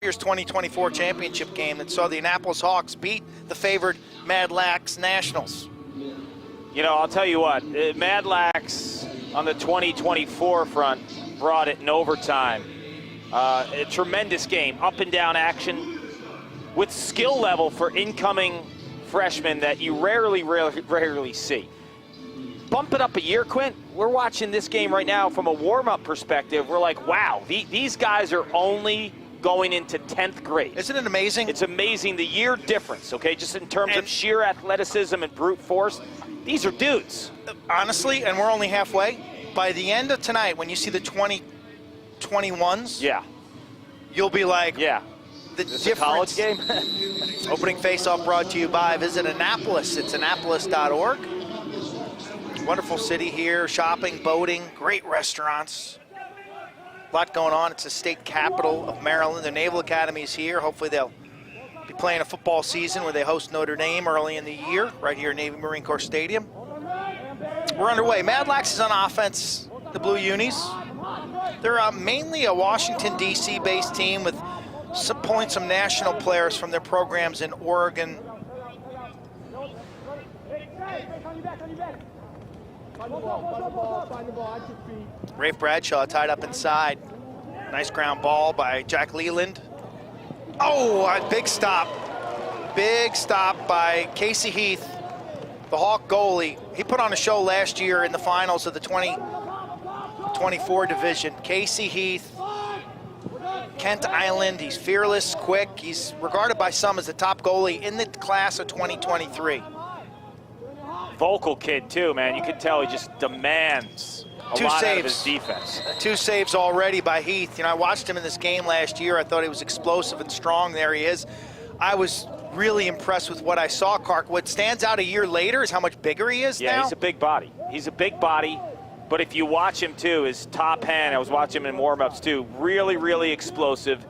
Year's 2024 championship game that saw the Annapolis Hawks beat the favored Madlax Nationals. You know, I'll tell you what, Madlax on the 2024 front brought it in overtime. A tremendous game, up and down action with skill level for incoming freshmen that you rarely see. Bump it up a year, Quint. We're watching this game right now from a warm-up perspective. We're like, wow, these guys are only going into 10th grade. Isn't it amazing? It's amazing the year difference, okay? Just in terms of sheer athleticism and brute force, these are dudes. Honestly, and we're only halfway, by the end of tonight, when you see the 2021s, yeah, you'll be like, yeah, the this difference. A college game? Opening face-off brought to you by Visit Annapolis. It's annapolis.org. Wonderful city here, shopping, boating, great restaurants. A lot going on. It's the state capital of Maryland. The Naval Academy is here. Hopefully they'll be playing a football season where they host Notre Dame early in the year, right here at Navy Marine Corps Stadium. We're underway. Madlax is on offense, the Blue Unis. They're mainly a Washington, D.C. based team with pulling some national players from their programs in Oregon. Rafe Bradshaw tied up inside. Nice ground ball by Jack Leland. Oh, a big stop. Big stop by Casey Heath, the Hawk goalie. He put on a show last year in the finals of the 2024 division. Casey Heath, Kent Island. He's fearless, quick. He's regarded by some as the top goalie in the class of 2023. Vocal kid too, man. You can tell he just demands a lot out of his defense. 2 saves already by Heath. You know, I watched him in this game last year. I thought he was explosive and strong. There he is. I was really impressed with what I saw, Clark. What stands out a year later is how much bigger he is now. Yeah, he's a big body. He's a big body, but if you watch him too, his top hand, I was watching him in warm-ups too, really explosive.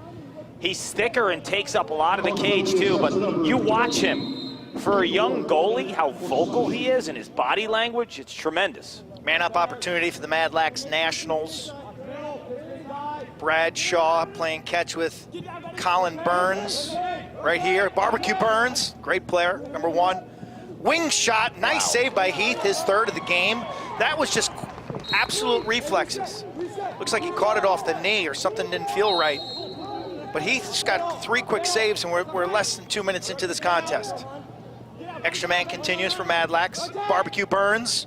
He's thicker and takes up a lot of the cage too, but you watch him. For a young goalie, how vocal he is and his body language, it's tremendous. Man-up opportunity for the Madlax Nationals. Bradshaw playing catch with Colin Burns right here. Barbecue Burns, great player, number 1. Wing shot, nice save by Heath, his 3rd of the game. That was just absolute reflexes. Looks like he caught it off the knee or something didn't feel right. But Heath's got 3 quick saves and we're less than 2 minutes into this contest. Extra man continues for Madlax. Barbecue Burns.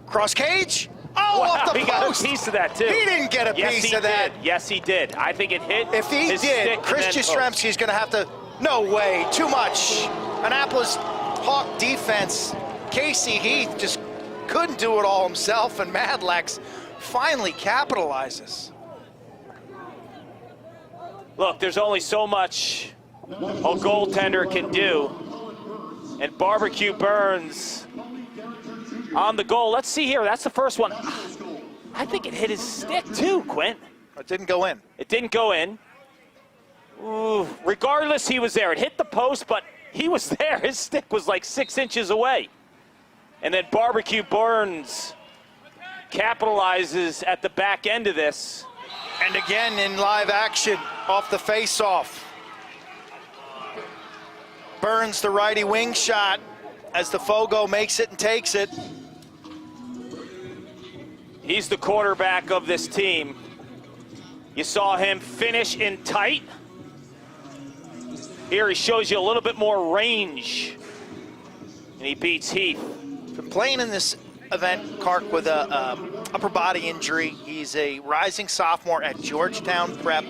Cross cage. Oh, wow, off the he post. got a piece of that too. He didn't get a piece of that. Yes, he did. I think it hit. If he did, Chris Jastrzemski's going to have to. No way. Too much. Annapolis Hawk defense. Casey Heath just couldn't do it all himself, and Madlax finally capitalizes. Look, there's only so much a goaltender can do. And Barbecue Burns on the goal. Let's see here. That's the first one. I think it hit his stick too, Quint. It didn't go in. It didn't go in. Ooh, regardless, he was there. It hit the post, but he was there. His stick was like 6 inches away. And then Barbecue Burns capitalizes at the back end of this. And again in live action off the face-off. Burns the righty wing shot as the Fogo makes it and takes it. He's the quarterback of this team. You saw him finish in tight. Here he shows you a little bit more range. And he beats Heath. Been playing in this event, Clark, with a upper body injury. He's a rising sophomore at Georgetown Prep.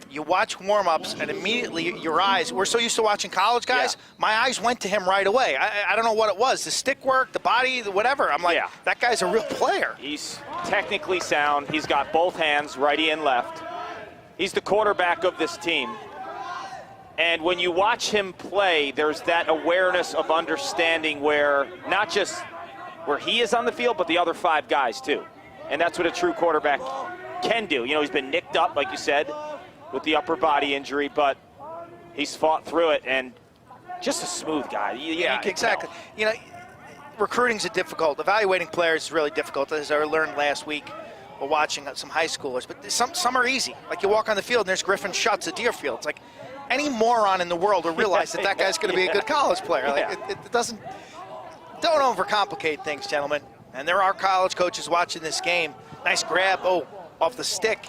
You watch warm-ups and immediately your eyes, we're so used to watching college guys, my eyes went to him right away. I don't know what it was, the stick work, the body, whatever. I'm like, that guy's a real player. He's technically sound. He's got both hands, righty and left. He's the quarterback of this team. And when you watch him play, there's that awareness of understanding where not just where he is on the field, but the other 5 guys too. And that's what a true quarterback can do. You know, he's been nicked up, like you said, with the upper body injury, but he's fought through it and just a smooth guy. Yeah, exactly. You know, recruiting's difficult. Evaluating players is really difficult, as I learned last week while watching some high schoolers, but some are easy. Like you walk on the field and there's Griffin Schutz at Deerfield. It's like any moron in the world will realize that guy's going to be a good college player. Like it doesn't. Don't overcomplicate things, gentlemen. And there are college coaches watching this game. Nice grab, off the stick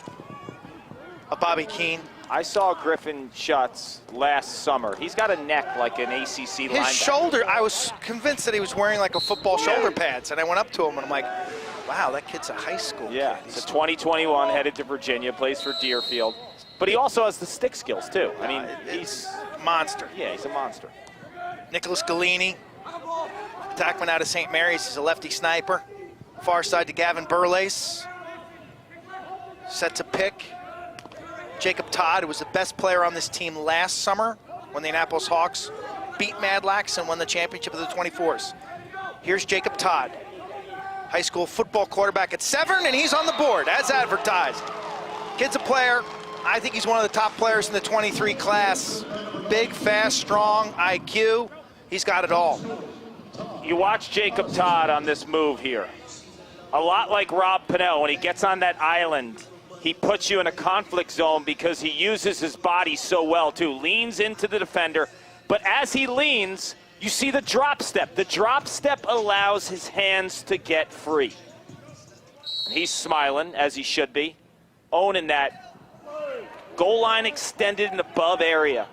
of Bobby Keene. I saw Griffin Schutz last summer. He's got a neck like an ACC linebacker. His shoulder, I was convinced that he was wearing like a football shoulder pads, and I went up to him and I'm like, wow, that kid's a high school kid. He's a 2021, headed to Virginia, plays for Deerfield. But he also has the stick skills too. I mean, he's a monster. Yeah, he's a monster. Nicholas Galini, attackman out of St. Mary's. He's a lefty sniper. Far side to Gavin Burlace. Sets a pick. Jacob Todd, who was the best player on this team last summer when the Annapolis Hawks beat Madlax and won the championship of the 24s. Here's Jacob Todd, high school football quarterback at Severn, and he's on the board as advertised. Kid's a player. I think he's one of the top players in the 23 class. Big, fast, strong, IQ. He's got it all. You watch Jacob Todd on this move here. A lot like Rob Pennell, when he gets on that island, he puts you in a conflict zone because he uses his body so well too. Leans into the defender, but as he leans, you see the drop step. The drop step allows his hands to get free. And he's smiling, as he should be, owning that goal line extended and above area.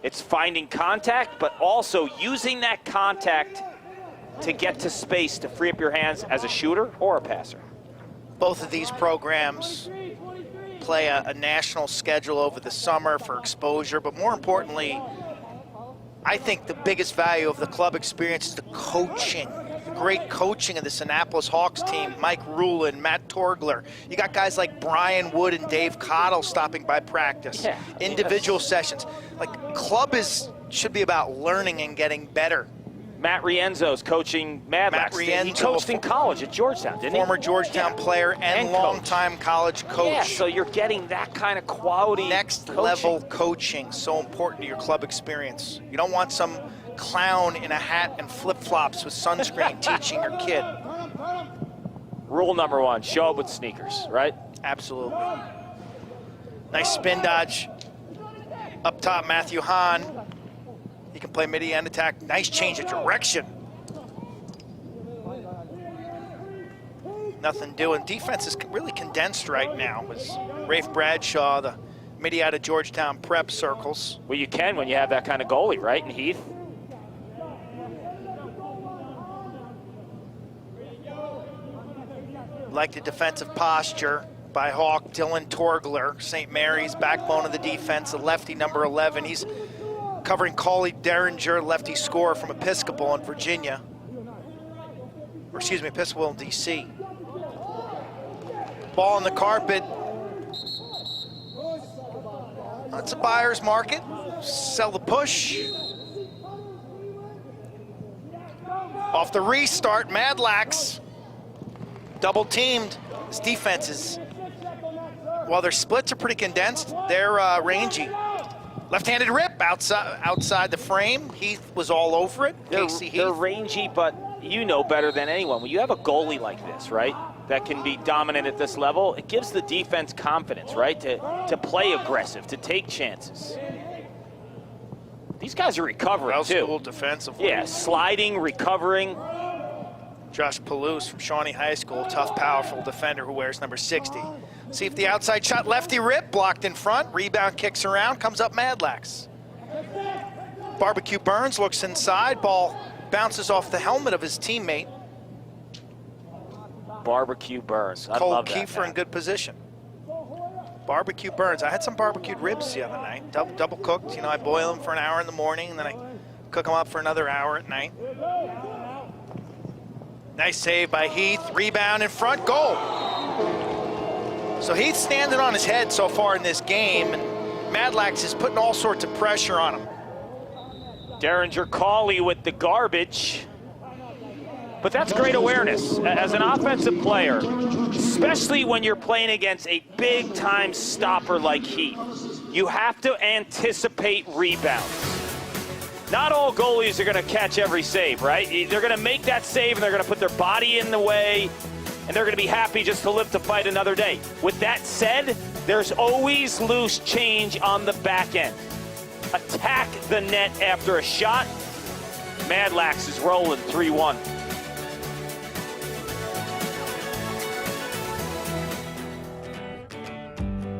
It's finding contact, but also using that contact to get to space to free up your hands as a shooter or a passer. Both of these programs play a national schedule over the summer for exposure, but more importantly, I think the biggest value of the club experience is the coaching, the great coaching of this Annapolis Hawks team. Mike Rulin, Matt Torgler. You got guys like Brian Wood and Dave Cottle stopping by practice. Individual sessions. Like, club should be about learning and getting better. Matt Rienzo's coaching Madlax. Matt Rienzo, he coached in college at Georgetown, didn't he? Former Georgetown player and longtime college coach. Yeah, so you're getting that kind of quality next level coaching, so important to your club experience. You don't want some clown in a hat and flip-flops with sunscreen teaching your kid. Rule number one, show up with sneakers, right? Absolutely. Nice spin dodge. Up top, Matthew Hahn. He can play mid-end attack. Nice change of direction. Nothing doing. Defense is really condensed right now. As Rafe Bradshaw, the midi out of Georgetown prep circles. Well, you can when you have that kind of goalie, right? And Heath. Like the defensive posture by Hawk. Dylan Torgler, St. Mary's, backbone of the defense, the lefty number 11. He's covering Cauley Derringer, lefty scorer from Episcopal in Virginia. Or excuse me, Episcopal in DC. Ball on the carpet. That's a buyer's market. Sell the push. Off the restart, Madlax. Double teamed. This defense is, while their splits are pretty condensed, they're rangy. Left-handed rip outside the frame. Heath was all over it. Casey Heath. They're rangy, but you know better than anyone. When you have a goalie like this, right, that can be dominant at this level, it gives the defense confidence, right, to play aggressive, to take chances. These guys are recovering, too. Well-schooled defensively. Yeah, sliding, recovering. Josh Palouse from Shawnee High School, tough, powerful defender who wears number 60. See if the outside shot, lefty rip, blocked in front. Rebound kicks around, comes up Madlax. Barbecue Burns looks inside. Ball bounces off the helmet of his teammate. Barbecue Burns. I Cole love that, Kiefer in good position. Barbecue Burns. I had some barbecued ribs the other night. Double cooked. You know, I boil them for an hour in the morning, and then I cook them up for another hour at night. Nice save by Heath. Rebound in front. Goal. So Heath's standing on his head so far in this game, and Madlax is putting all sorts of pressure on him. Derringer Cauley with the garbage. But that's great awareness as an offensive player, especially when you're playing against a big-time stopper like Heath. You have to anticipate rebounds. Not all goalies are going to catch every save, right? They're going to make that save, and they're going to put their body in the way. and they're going to be happy just to live to fight another day. With that said, there's always loose change on the back end. Attack the net after a shot. Madlax is rolling 3-1.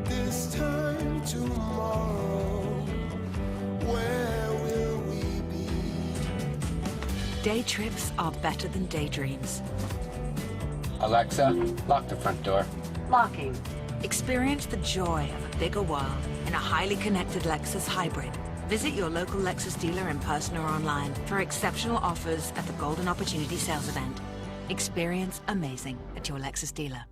This time tomorrow, where will we be? Day trips are better than daydreams. Alexa, lock the front door. Locking. Experience the joy of a bigger world in a highly connected Lexus hybrid. Visit your local Lexus dealer in person or online for exceptional offers at the Golden Opportunity Sales Event. Experience amazing at your Lexus dealer.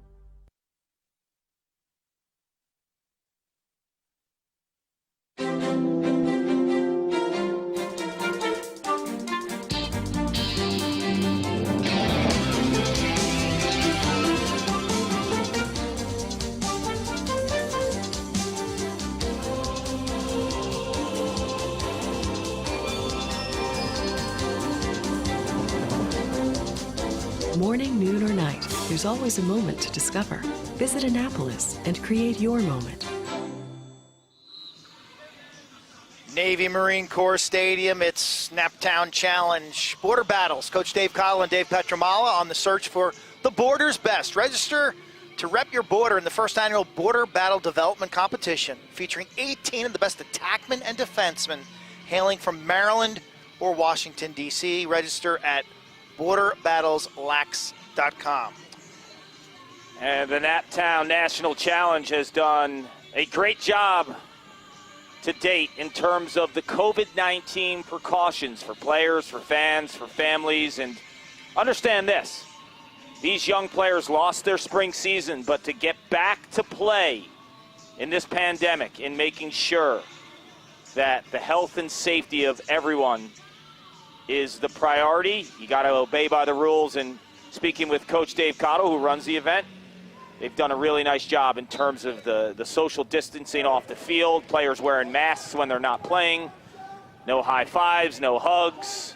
Morning, noon, or night, there's always a moment to discover. Visit Annapolis and create your moment. Navy Marine Corps Stadium, it's Naptown Challenge. Border Battles. Coach Dave Cottle and Dave Petramala on the search for the border's best. Register to rep your border in the first annual Border Battle Development Competition, featuring 18 of the best attackmen and defensemen hailing from Maryland or Washington, D.C. Register at borderbattleslax.com. And the Naptown National Challenge has done a great job to date in terms of the COVID-19 precautions for players, for fans, for families. And understand this, these young players lost their spring season, but to get back to play in this pandemic, in making sure that the health and safety of everyone is the priority. You got to obey by the rules. And speaking with Coach Dave Cottle, who runs the event, they've done a really nice job in terms of the social distancing off the field, players wearing masks when they're not playing, no high fives, no hugs.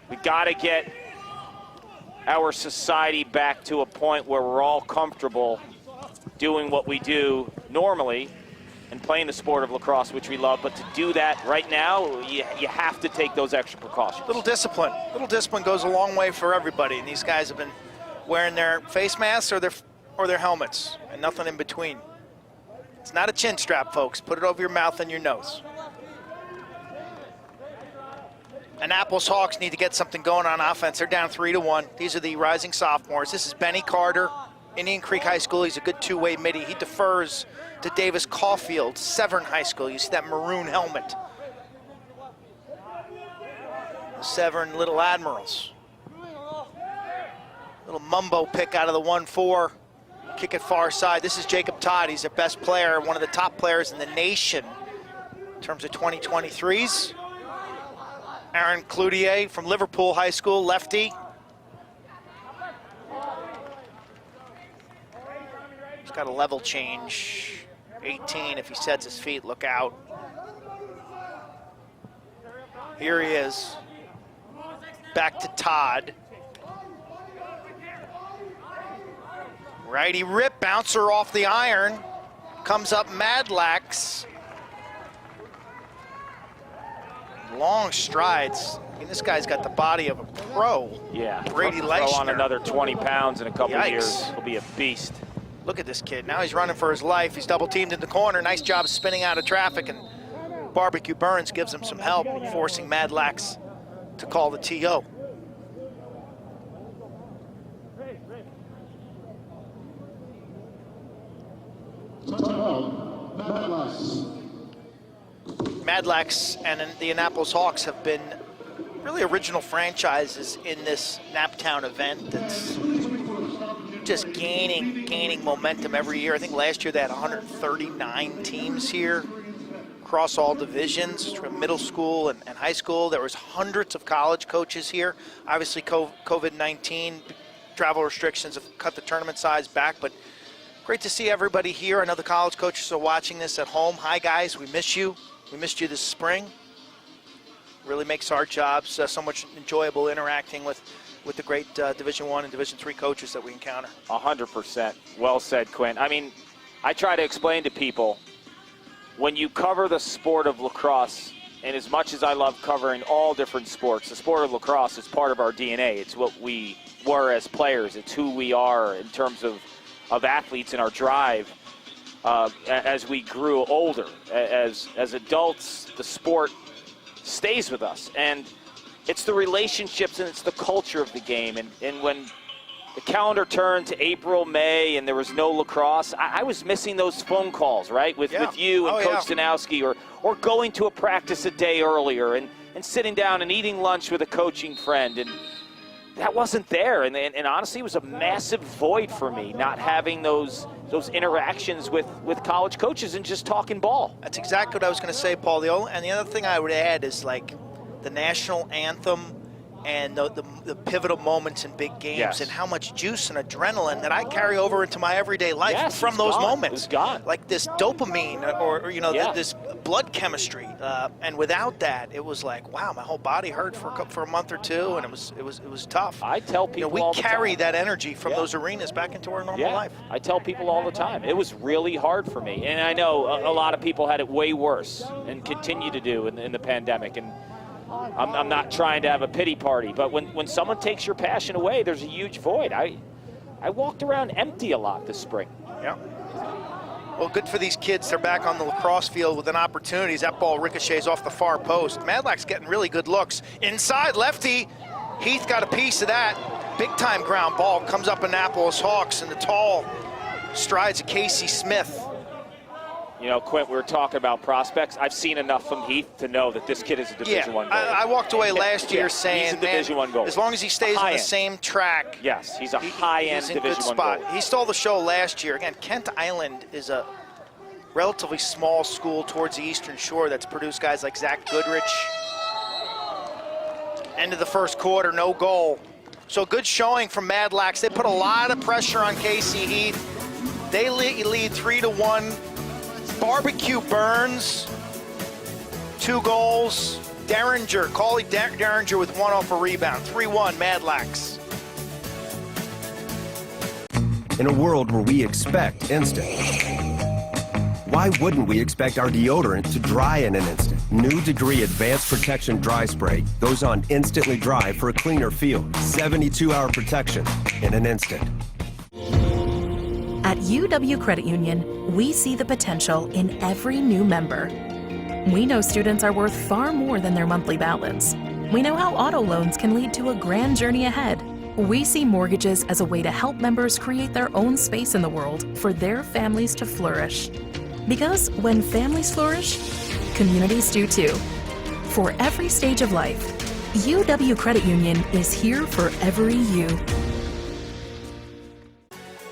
We got to get our society back to a point where we're all comfortable doing what we do normally and playing the sport of lacrosse, which we love. But to do that right now, you have to take those extra precautions. Little discipline goes a long way for everybody. And these guys have been wearing their face masks or their helmets, and nothing in between. It's not a chin strap, folks. Put it over your mouth and your nose. Annapolis Hawks need to get something going on offense. They're down 3-1. These are the rising sophomores. This is Benny Carter, Indian Creek High School. He's a good two-way midi. He defers to Davis Caulfield, Severn High School. You see that maroon helmet. The Severn Little Admirals. Little mumbo pick out of the 1-4. Kick it far side. This is Jacob Todd. He's their best player, one of the top players in the nation in terms of 2023s. Aaron Cloutier from Liverpool High School, lefty. He's got a level change. 18, if he sets his feet, look out. Here he is. Back to Todd. Righty rip, bouncer off the iron. Comes up Madlax. Long strides. I mean, this guy's got the body of a pro. Yeah, Brady throw Leishner. on another 20 pounds in a couple Yikes. years. He'll be a beast. Look at this kid. Now he's running for his life. He's double teamed in the corner. Nice job spinning out of traffic, and Barbecue Burns gives him some help, forcing Madlax to call the TO. Madlax and the Annapolis Hawks have been really original franchises in this Naptown event that's just gaining momentum every year. I think last year they had 139 teams here across all divisions, from middle school and high school. There was hundreds of college coaches here. Obviously COVID-19 travel restrictions have cut the tournament size back, but great to see everybody here. I know the college coaches are watching this at home. Hi guys, we miss you. We missed you this spring. Really makes our jobs so much enjoyable interacting with with the great Division I and Division III coaches that we encounter. 100%. Well said, Quinn. I mean, I try to explain to people, when you cover the sport of lacrosse, and as much as I love covering all different sports, the sport of lacrosse is part of our DNA. It's what we were as players. It's who we are in terms of athletes and our drive. As we grew older, as adults, the sport stays with us. And it's the relationships and it's the culture of the game. And when the calendar turned to April, May, and there was no lacrosse, I was missing those phone calls, right, with you and Coach Danowski, or going to a practice a day earlier and sitting down and eating lunch with a coaching friend. And that wasn't there. And honestly, it was a massive void for me, not having those interactions with college coaches and just talking ball. That's exactly what I was going to say, Paul. And the other thing I would add is like the national anthem and the pivotal moments in big games, and how much juice and adrenaline that I carry over into my everyday life from those moments. It's gone. Like this dopamine or this blood chemistry. And without that, it was like, wow, my whole body hurt for a month or two, and it was tough. I tell people all the time. We carry that energy from those arenas back into our normal life. I tell people all the time. It was really hard for me. And I know a lot of people had it way worse and continue to do in the pandemic. And I'm not trying to have a pity party, but when someone takes your passion away, there's a huge void. I walked around empty a lot this spring. Yeah. Well, good for these kids. They're back on the lacrosse field with an opportunity. That ball ricochets off the far post. Madlax getting really good looks. Inside, lefty. Heath got a piece of that. Big-time ground ball. Comes up Annapolis Hawks and the tall strides of Casey Smith. You know, Quint, we were talking about prospects. I've seen enough from Heath to know that this kid is a Division I goalie. I walked away last year saying, he's a Division I goalie. As long as he stays on the same track. Yes, he's a high-end Division I goalie. He stole the show last year. Again, Kent Island is a relatively small school towards the Eastern Shore that's produced guys like Zach Goodrich. End of the first quarter, no goal. So good showing from Madlax. They put a lot of pressure on Casey Heath. They lead 3-1. Barbecue Burns, 2 goals. Derringer, Cauley Derringer with 1 off a rebound. 3-1, Madlax. In a world where we expect instant, why wouldn't we expect our deodorant to dry in an instant? New Degree Advanced Protection Dry Spray goes on instantly dry for a cleaner feel. 72-hour protection in an instant. At UW Credit Union, we see the potential in every new member. We know students are worth far more than their monthly balance. We know how auto loans can lead to a grand journey ahead. We see mortgages as a way to help members create their own space in the world for their families to flourish. Because when families flourish, communities do too. For every stage of life, UW Credit Union is here for every you.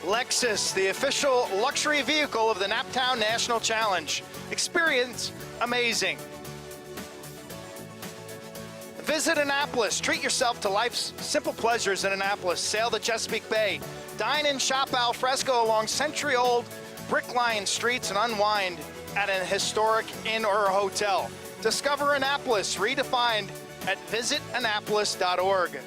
Lexus, the official luxury vehicle of the Naptown National Challenge. Experience amazing. Visit Annapolis. Treat yourself to life's simple pleasures in Annapolis. Sail the Chesapeake Bay. Dine and shop al fresco along century-old brick-lined streets and unwind at an historic inn or a hotel. Discover Annapolis, redefined at visitannapolis.org.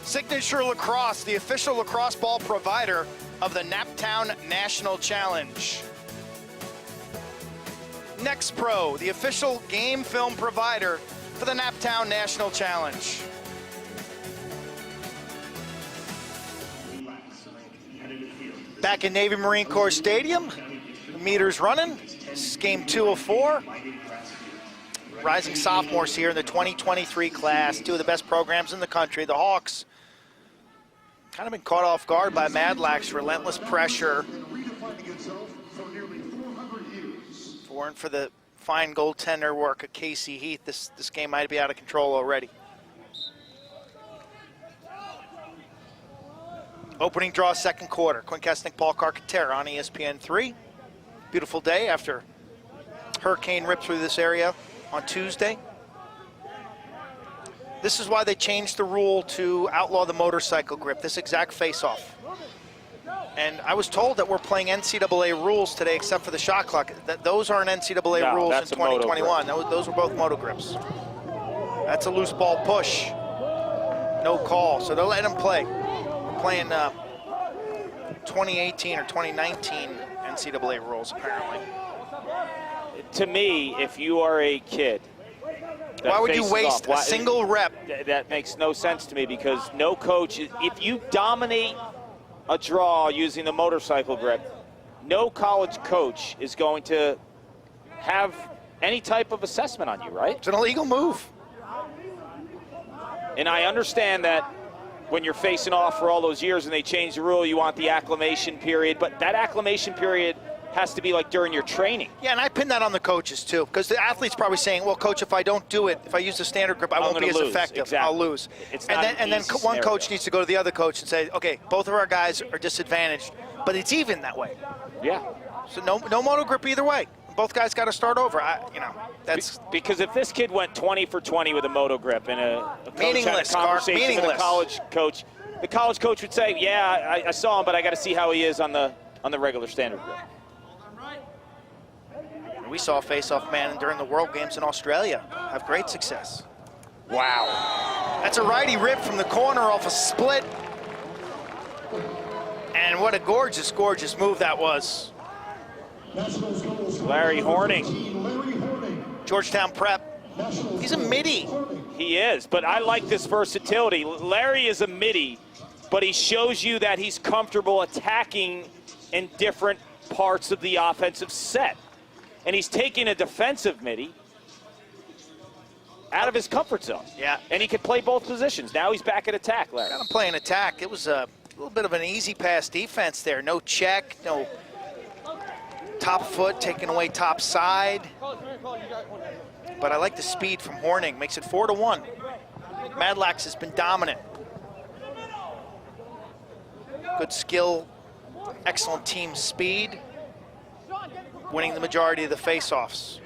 Signature Lacrosse, the official lacrosse ball provider of the Naptown National Challenge. Next Pro, the official game film provider for the Naptown National Challenge. Back in Navy Marine Corps Stadium, the meter's running. This is game 2 of 4. Rising sophomores here in the 2023 class, 2 of the best programs in the country. The Hawks kind of been caught off guard by Madlax, relentless pressure. If it weren't for the fine goaltender work of Casey Heath, this game might be out of control already. Opening draw, second quarter. Quinn Kesnick, Paul Carcaterra on ESPN3. Beautiful day after hurricane ripped through this area on Tuesday. This is why they changed the rule to outlaw the motorcycle grip, this exact face-off. And I was told that we're playing NCAA rules today except for the shot clock. That those aren't NCAA rules in 2021. Those were both moto grips. That's a loose ball push. no call, so they'll let him play. We're playing 2018 or 2019 NCAA rules, apparently. To me, if you are a kid, why would you waste a single rep? That makes no sense to me, because no coach, if you dominate a draw using the motorcycle grip, no college coach is going to have any type of assessment on you, right? It's an illegal move. And I understand that when you're facing off for all those years and they change the rule, you want the acclimation period, but that acclimation period has to be like during your training. Yeah, and I pin that on the coaches too, because the athlete's probably saying, well, coach, if I don't do it, if I use the standard grip, I won't be as effective. Exactly. I'll lose. And then one coach needs to go to the other coach and say, okay, both of our guys are disadvantaged, but it's even that way. Yeah. So no moto grip either way. Both guys got to start over. That's because if this kid went 20 for 20 with a moto grip and a coach had a conversation with a college coach, the college coach would say, yeah, I saw him, but I got to see how he is on the regular standard grip. We saw a face-off man during the World Games in Australia have great success. Wow. That's a righty rip from the corner off a split. And what a gorgeous, gorgeous move that was. Larry Horning. Georgetown Prep. He's a midi. He is, but I like this versatility. Larry is a midi, but he shows you that he's comfortable attacking in different parts of the offensive set. And he's taking a defensive midi out of his comfort zone. Yeah. And he could play both positions. Now he's back at attack, Larry. Got him playing attack. It was a little bit of an easy pass defense there. No check, no top foot, taking away top side. But I like the speed from Horning. Makes it 4-1. Madlax has been dominant. Good skill, excellent team speed. Winning the majority of the face-offs.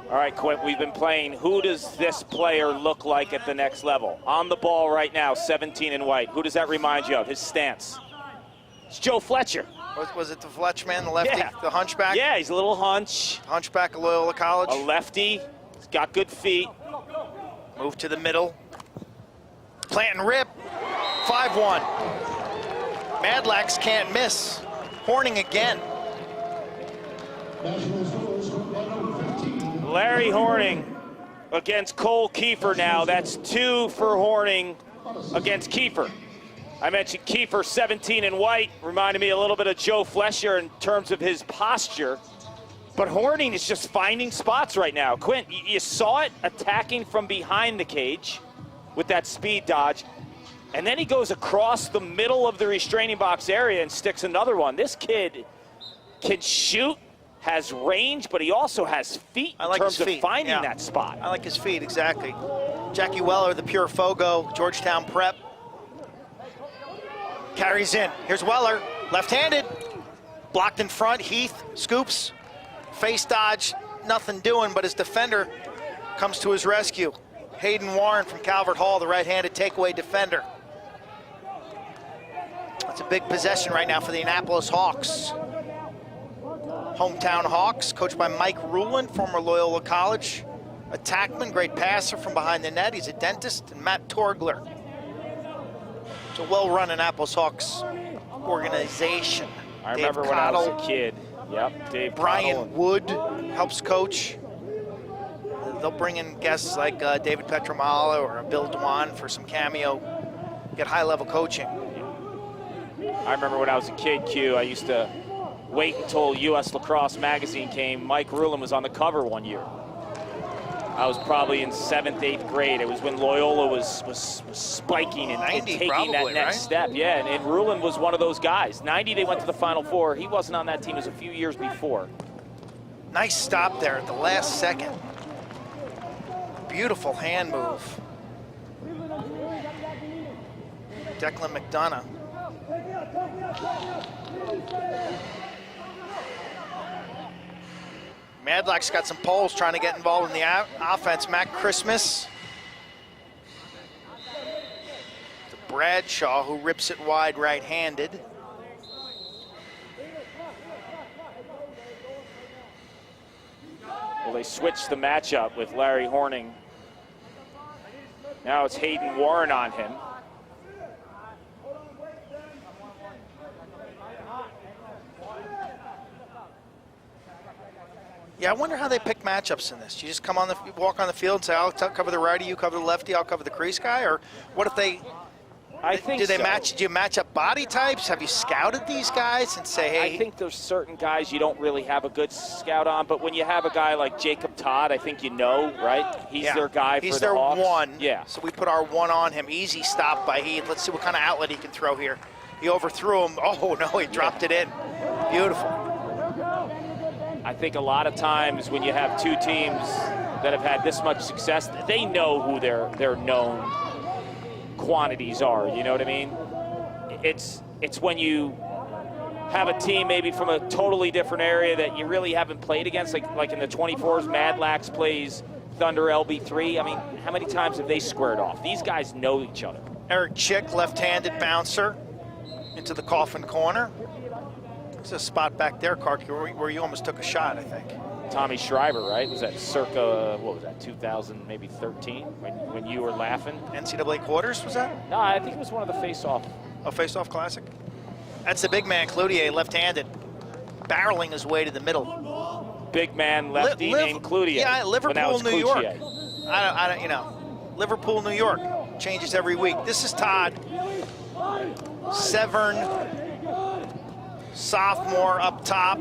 All right, Quint, we've been playing who does this player look like at the next level? On the ball right now, 17 in white. Who does that remind you of, his stance? It's Joe Fletcher. Was it the Fletch man, the lefty, Yeah. the hunchback? Yeah, he's a little hunch. Hunchback of Loyola College. A lefty, he's got good feet. Move to the middle. Plant and rip, 5-1. Madlax can't miss. Horning again. Larry Horning against Cole Kiefer now. That's 2 for Horning against Kiefer. I mentioned Kiefer, 17 in white, reminded me a little bit of Joe Fletcher in terms of his posture. But Horning is just finding spots right now. Quint, you saw it attacking from behind the cage with that speed dodge. And then he goes across the middle of the restraining box area and sticks another one. This kid can shoot, has range, but he also has feet in terms of finding that spot. I like his feet, exactly. Jackie Weller, the pure Fogo, Georgetown Prep. Carries in. Here's Weller, left-handed. Blocked in front, Heath scoops. Face dodge, nothing doing, but his defender comes to his rescue. Hayden Warren from Calvert Hall, the right-handed takeaway defender. That's a big possession right now for the Annapolis Hawks. Hometown Hawks, coached by Mike Ruland, former Loyola College. Attackman, great passer from behind the net. He's a dentist, and Matt Torgler. It's a well-run Annapolis Hawks organization. I remember when I was a kid. Yep, Dave Brian Wood helps coach. They'll bring in guests like David Petromala or Bill Dwan for some cameo, get high-level coaching. I remember when I was a kid, Q, I used to wait until U.S. Lacrosse Magazine came. Mike Ruland was on the cover one year. I was probably in 7th, 8th grade. It was when Loyola was spiking and taking that next step. Yeah, and Ruland was one of those guys. 90, they went to the Final Four. He wasn't on that team. It was a few years before. Nice stop there at the last second. Beautiful hand move. Declan McDonough. Madlax got some poles trying to get involved in the offense. Matt Christmas. To Bradshaw, who rips it wide right-handed. Well, they switched the matchup with Larry Horning. Now it's Hayden Warren on him. Yeah, I wonder how they pick matchups in this. You just come on the walk on the field and say, "I'll cover the righty, you cover the lefty, I'll cover the crease guy," or what if they? I think do they so. match? Do you match up body types? Have you scouted these guys and say, "Hey"? I think there's certain guys you don't really have a good scout on, but when you have a guy like Jacob Todd, I think you know, right? He's their guy for the Hawks. He's their one. Yeah. So we put our one on him. Easy stop by Heath. Let's see what kind of outlet he can throw here. He overthrew him. Oh no, he dropped it in. Beautiful. I think a lot of times when you have two teams that have had this much success, they know who their known quantities are. You know what I mean? It's when you have a team maybe from a totally different area that you really haven't played against, like in the 24s, Madlax plays Thunder LB3. I mean, how many times have they squared off? These guys know each other. Eric Chick, left-handed bouncer into the coffin corner. There's a spot back there, Clark, where you almost took a shot, I think. Tommy Schreiber, right? Was that circa, what was that, 2000, maybe 13, when you were laughing? NCAA quarters, was that? No, I think it was one of the face-off. Oh, face-off classic? That's the big man, Cloutier, left-handed, barreling his way to the middle. Big man, lefty named Cloutier. Yeah, Liverpool, New York. I don't, you know, Liverpool, New York changes every week. This is Todd Severn, sophomore up top.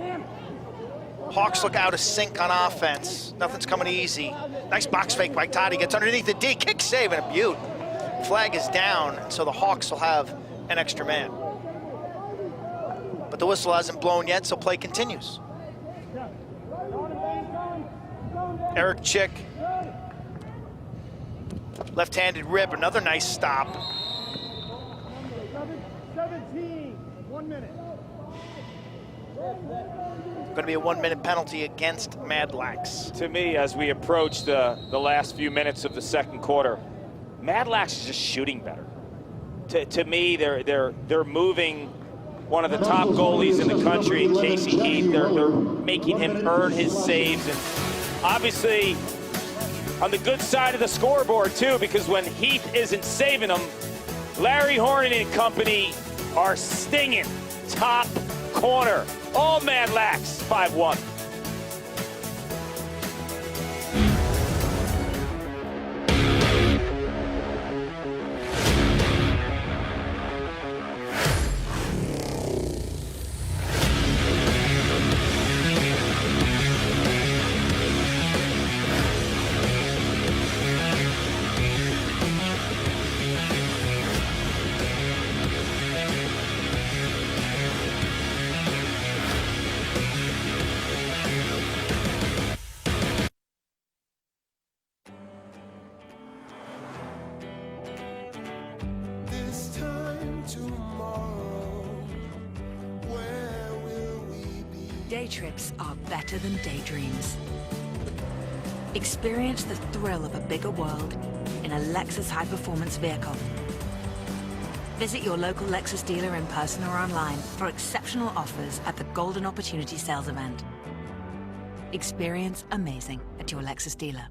Hawks look out of sync on offense. Nothing's coming easy. Nice box fake by Todd. He gets underneath the D. Kick save and a beaut. Flag is down, so the Hawks will have an extra man. But the whistle hasn't blown yet, so play continues. Eric Chick. Left-handed rip, another nice stop. 17, 1 minute. Going to be a 1-minute penalty against Madlax. To me, as we approach the last few minutes of the second quarter, Madlax is just shooting better. To me, they're moving one of the top goalies in the country, Casey Heath. They're making him earn his saves, and obviously on the good side of the scoreboard too, because when Heath isn't saving them, Larry Horning and company are stinging top corner. All Madlax, 5-1. This time tomorrow, where will we be? Day trips are better than daydreams. Experience the thrill of a bigger world in a Lexus high-performance vehicle. Visit your local Lexus dealer in person or online for exceptional offers at the Golden Opportunity Sales Event. Experience amazing at your Lexus dealer.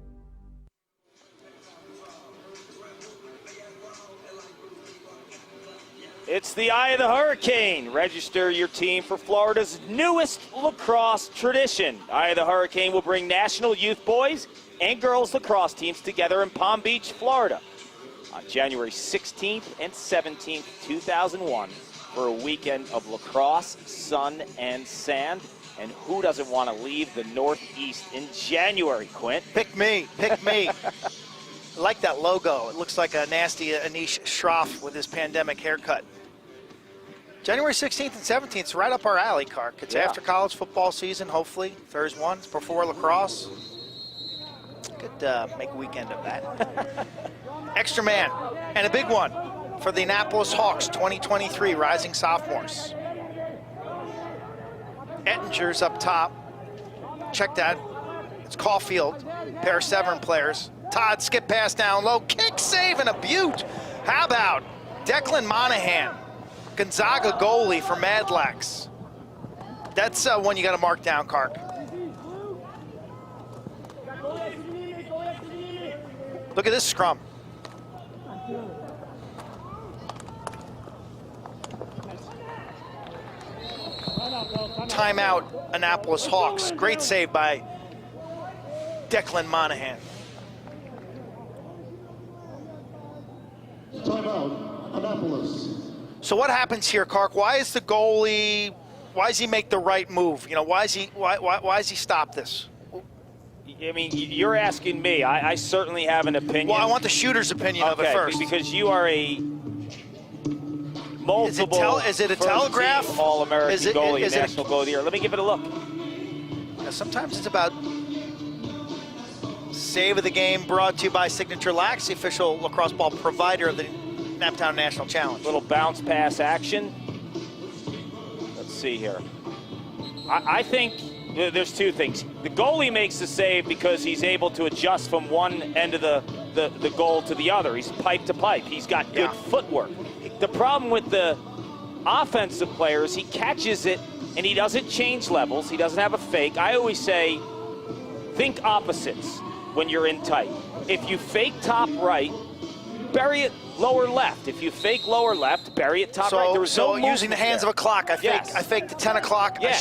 It's the Eye of the Hurricane. Register your team for Florida's newest lacrosse tradition. Eye of the Hurricane will bring national youth boys and girls lacrosse teams together in Palm Beach, Florida on January 16th and 17th, 2001 for a weekend of lacrosse, sun, and sand. And who doesn't want to leave the Northeast in January, Quint? Pick me, pick me. I like that logo. It looks like a nasty Anish Shroff with his pandemic haircut. January 16th and 17th is right up our alley, Kark. It's after college football season, hopefully. There's one. It's before lacrosse. Could make a weekend of that. Extra man, and a big one for the Annapolis Hawks 2023 Rising Sophomores. Ettinger's up top. Check that. It's Caulfield, pair of Severn players. Todd skip pass down low, kick save and a beaut. How about Declan Monahan, Gonzaga goalie for Madlax. That's one you got to mark down, Kark. Look at this scrum. Timeout, Annapolis Hawks. Great save by Declan Monahan. Timeout, Annapolis. So what happens here, Kark? Why is the goalie? Why does he make the right move? You know, why does he stop this? I mean, you're asking me. I certainly have an opinion. Well, I want the shooter's opinion of it first. Because you are a multiple is it a telegraph? All-American goalie, National Goalie of the Year. Let me give it a look. Now, sometimes it's about save of the game, brought to you by Signature Lax, the official lacrosse ball provider of the Naptown National Challenge. Little bounce pass action. Let's see here. I think there's two things. The goalie makes the save because he's able to adjust from one end of the goal to the other. He's pipe to pipe. He's got good footwork. The problem with the offensive player is he catches it and he doesn't change levels. He doesn't have a fake. I always say, think opposites when you're in tight. If you fake top right, bury it lower left. If you fake lower left, bury it top right. There was no using the hands of a clock, I fake to 10 o'clock, yeah, I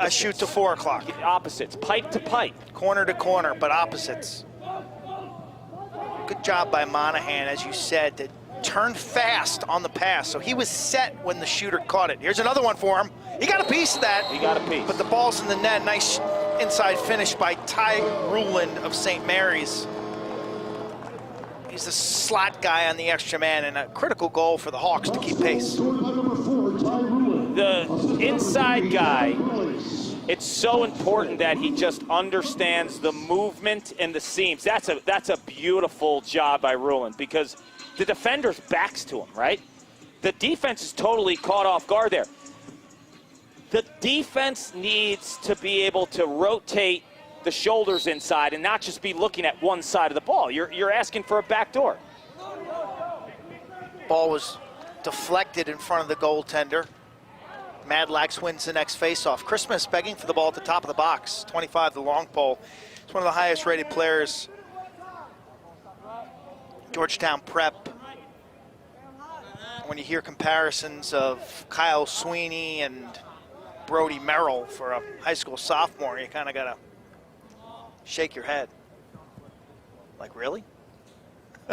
shoot to 4 o'clock. Opposites, pipe to pipe. Corner to corner, but opposites. Good job by Monahan, as you said, to turn fast on the pass. So he was set when the shooter caught it. Here's another one for him. He got a piece of that. He got a piece. But the ball's in the net. Nice inside finish by Ty Ruland of St. Mary's. He's the slot guy on the extra man, and a critical goal for the Hawks to keep pace. The inside guy, it's so important that he just understands the movement and the seams. That's a beautiful job by Ruland, because the defender's backs to him, right? The defense is totally caught off guard there. The defense needs to be able to rotate the shoulders inside and not just be looking at one side of the ball. You're asking for a backdoor. Ball was deflected in front of the goaltender. Madlax wins the next faceoff. Christmas begging for the ball at the top of the box. 25, the long pole. He's one of the highest rated players. Georgetown Prep. When you hear comparisons of Kyle Sweeney and Brody Merrill for a high school sophomore, you kind of got to shake your head. Like, really?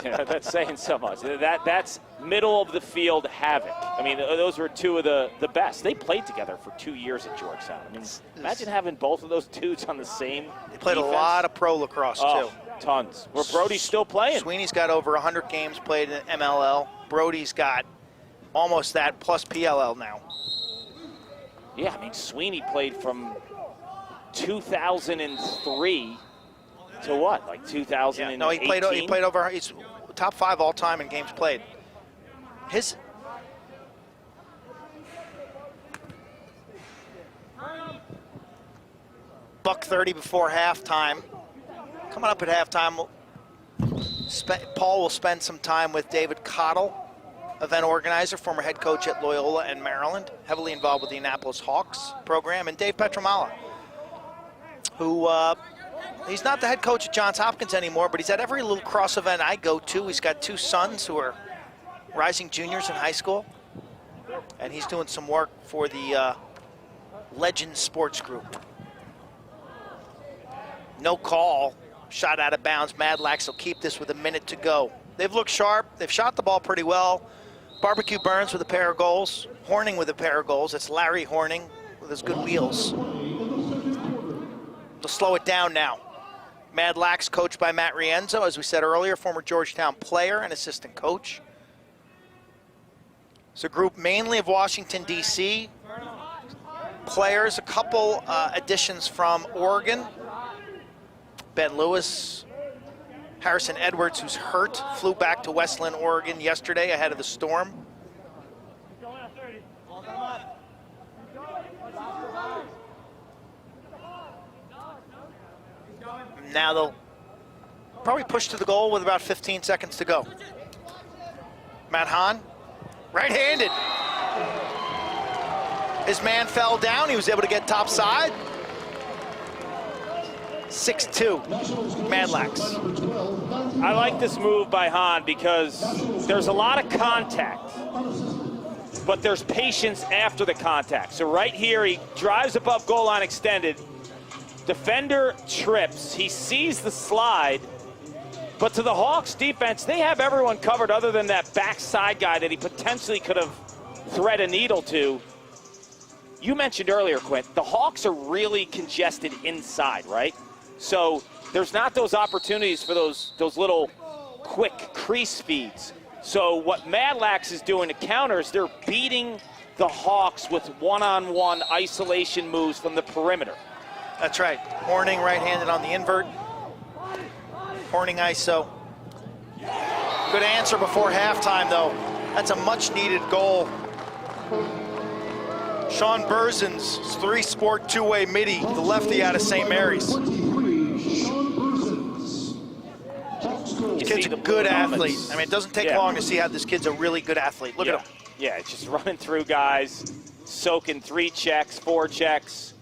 Yeah, that's saying so much. That's middle of the field havoc. I mean, those were two of the best. They played together for 2 years at Georgetown. I mean, imagine having both of those dudes on the same They played defense. a lot of pro lacrosse, too. Tons. Where Brody's still playing. Sweeney's got over 100 games played in MLL. Brody's got almost that, plus PLL now. Yeah, I mean, Sweeney played from 2003 to what, like 2018? Yeah, no, he played over, he's top 5 all time in games played. His $1:30 before halftime. Coming up at halftime, Paul will spend some time with David Cottle, event organizer, former head coach at Loyola and Maryland, heavily involved with the Annapolis Hawks program, and Dave Petramala, who he's not the head coach at Johns Hopkins anymore, but he's at every little cross event I go to. He's got 2 sons who are rising juniors in high school, and he's doing some work for the Legend Sports Group. No call, shot out of bounds. Madlax will keep this with a minute to go. They've looked sharp. They've shot the ball pretty well. Barbecue Burns with a pair of goals. Horning with a pair of goals. It's Larry Horning with his good wheels. They'll slow it down now. Madlax, coached by Matt Rienzo, as we said earlier, former Georgetown player and assistant coach. It's a group mainly of Washington, D.C. players, a couple additions from Oregon. Ben Lewis, Harrison Edwards, who's hurt, flew back to Westland, Oregon yesterday ahead of the storm. Now they'll probably push to the goal with about 15 seconds to go. Matt Hahn, right-handed. His man fell down. He was able to get top side. 6'2", Madlax. I like this move by Han because there's a lot of contact, but there's patience after the contact. So right here, he drives above goal line extended. Defender trips. He sees the slide, but to the Hawks defense, they have everyone covered other than that backside guy that he potentially could have thread a needle to. You mentioned earlier, Quint, the Hawks are really congested inside, right? So there's not those opportunities for those little quick crease feeds. So what Madlax is doing to counter is they're beating the Hawks with one-on-one isolation moves from the perimeter. That's right. Horning right-handed on the invert. Horning ISO. Good answer before halftime, though. That's a much-needed goal. Sean Berzin's three-sport two-way midi, the lefty out of St. Mary's. Kid's a good athlete. I mean, it doesn't take long to see how this kid's a really good athlete. Look at him. Yeah, it's just running through guys, soaking 3 checks, 4 checks.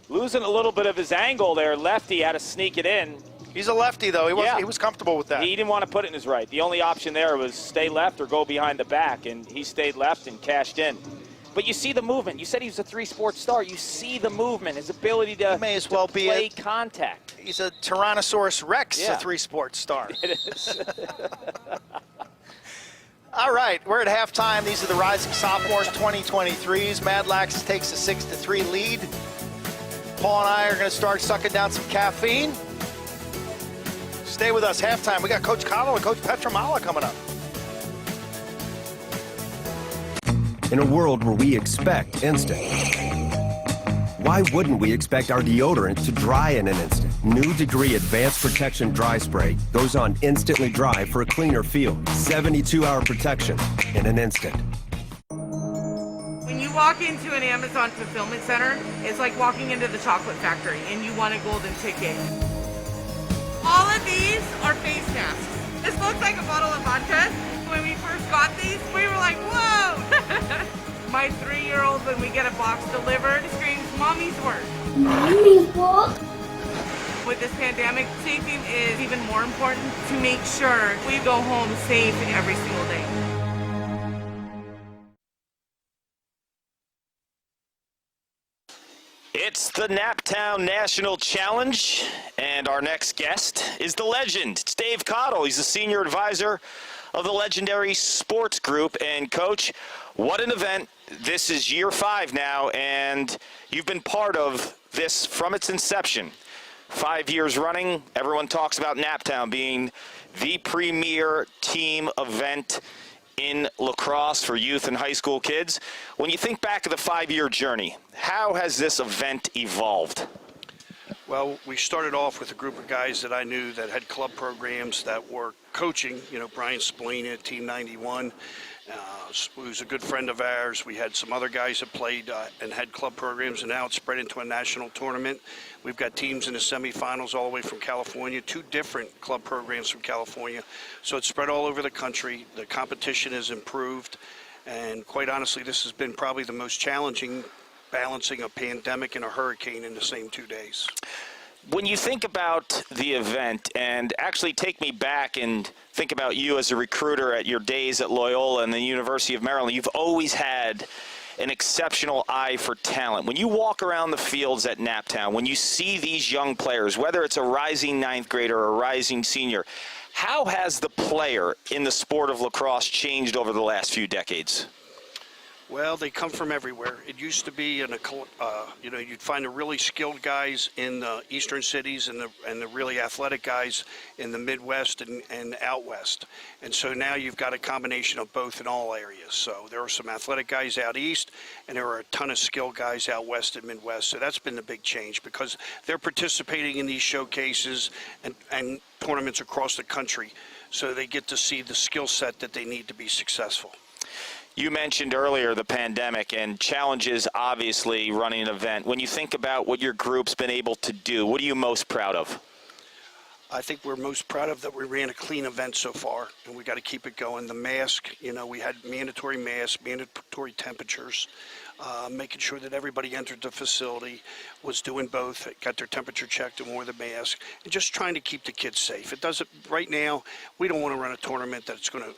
Losing a little bit of his angle there. Lefty had to sneak it in. He's a lefty, though. He was comfortable with that. He didn't want to put it in his right. The only option there was stay left or go behind the back, and he stayed left and cashed in. But you see the movement. You said he was a 3-sport star. You see the movement, his ability to, may as well be play contact. He's a Tyrannosaurus Rex, a 3-sport star. It is. All right, we're at halftime. These are the Rising Sophomores 2023s. Madlax takes a 6-3 lead. Paul and I are going to start sucking down some caffeine. Stay with us. Halftime. We got Coach Cottle and Coach Petramala coming up. In a world where we expect instant, why wouldn't we expect our deodorant to dry in an instant? New Degree Advanced Protection Dry Spray goes on instantly dry for a cleaner feel. 72-hour protection in an instant. When you walk into an Amazon fulfillment center, it's like walking into the chocolate factory and you want a golden ticket. All of these are face masks. This looks like a bottle of vodka. When we first got these, we were like, whoa! My 3-year-old, when we get a box delivered, screams, Mommy's work. Mommy's work? With this pandemic, safety is even more important to make sure we go home safe every single day. It's the Naptown National Challenge, and our next guest is the legend. It's Dave Cottle. He's the senior advisor of the legendary sports group. And Coach, what an event. This is year 5 now, and you've been part of this from its inception. 5 years running. Everyone talks about Naptown being the premier team event in lacrosse for youth and high school kids. When you think back of the 5-year journey, how has this event evolved? Well, we started off with a group of guys that I knew that had club programs that were coaching. You know, Brian Spallina, Team 91, who's a good friend of ours. We had some other guys that played and had club programs, and now it's spread into a national tournament. We've got teams in the semifinals all the way from California, 2 different club programs from California. So it's spread all over the country. The competition has improved, and quite honestly, this has been probably the most challenging, balancing a pandemic and a hurricane in the same 2 days. When you think about the event, and actually take me back and think about you as a recruiter at your days at Loyola and the University of Maryland, you've always had an exceptional eye for talent. When you walk around the fields at Naptown, when you see these young players, whether it's a rising 9th grader or a rising senior, how has the player in the sport of lacrosse changed over the last few decades? Well, they come from everywhere. It used to be, you'd find the really skilled guys in the eastern cities and the really athletic guys in the Midwest and out west. And so now you've got a combination of both in all areas. So there are some athletic guys out east, and there are a ton of skilled guys out west and Midwest. So that's been the big change because they're participating in these showcases and tournaments across the country. So they get to see the skill set that they need to be successful. You mentioned earlier the pandemic and challenges, obviously, running an event. When you think about what your group's been able to do, what are you most proud of? I think we're most proud of that we ran a clean event so far, and we got to keep it going. The mask, we had mandatory masks, mandatory temperatures, making sure that everybody entered the facility was doing both, got their temperature checked and wore the mask, and just trying to keep the kids safe. It doesn't, right now, we don't want to run a tournament that's going to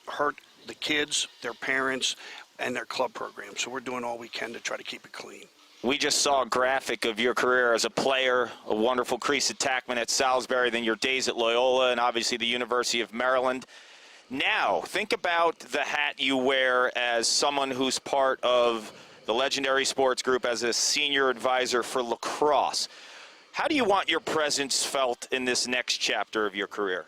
hurt the kids, their parents, and their club program. So we're doing all we can to try to keep it clean. We just saw a graphic of your career as a player, a wonderful crease attackman at Salisbury, then your days at Loyola, and obviously the University of Maryland. Now, think about the hat you wear as someone who's part of the Legendary Sports Group as a senior advisor for lacrosse. How do you want your presence felt in this next chapter of your career?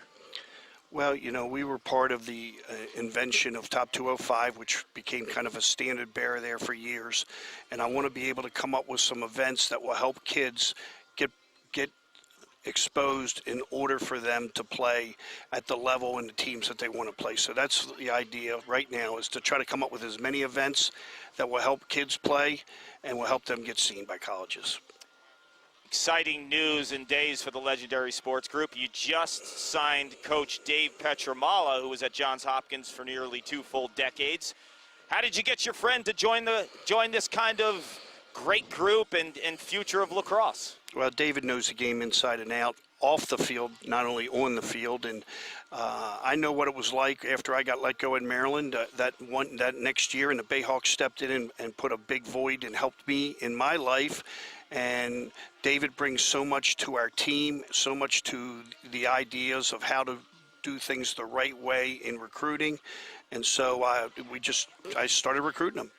Well, we were part of the invention of Top 205, which became kind of a standard bearer there for years. And I want to be able to come up with some events that will help kids get exposed in order for them to play at the level and the teams that they want to play. So that's the idea right now, is to try to come up with as many events that will help kids play and will help them get seen by colleges. Exciting news and days for the Legendary Sports Group. You just signed Coach Dave Petramala, who was at Johns Hopkins for nearly 2 full decades. How did you get your friend to join this kind of great group and future of lacrosse? Well, David knows the game inside and out, off the field, not only on the field. And I know what it was like after I got let go in Maryland. That next year, and the Bayhawks stepped in and put a big void and helped me in my life. And David brings so much to our team, so much to the ideas of how to do things the right way in recruiting. And so I started recruiting him.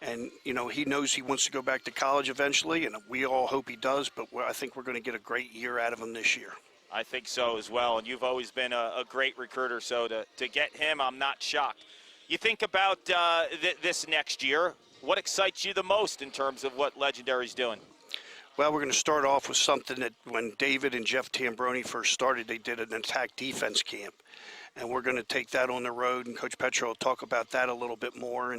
And he knows he wants to go back to college eventually, and we all hope he does, but I think we're going to get a great year out of him this year. I think so as well, and you've always been a great recruiter, so to get him, I'm not shocked. You think about this next year, what excites you the most in terms of what Legendary's doing? Well, we're going to start off with something that when David and Jeff Tambroni first started, they did an attack defense camp. And we're going to take that on the road, and Coach Petra will talk about that a little bit more.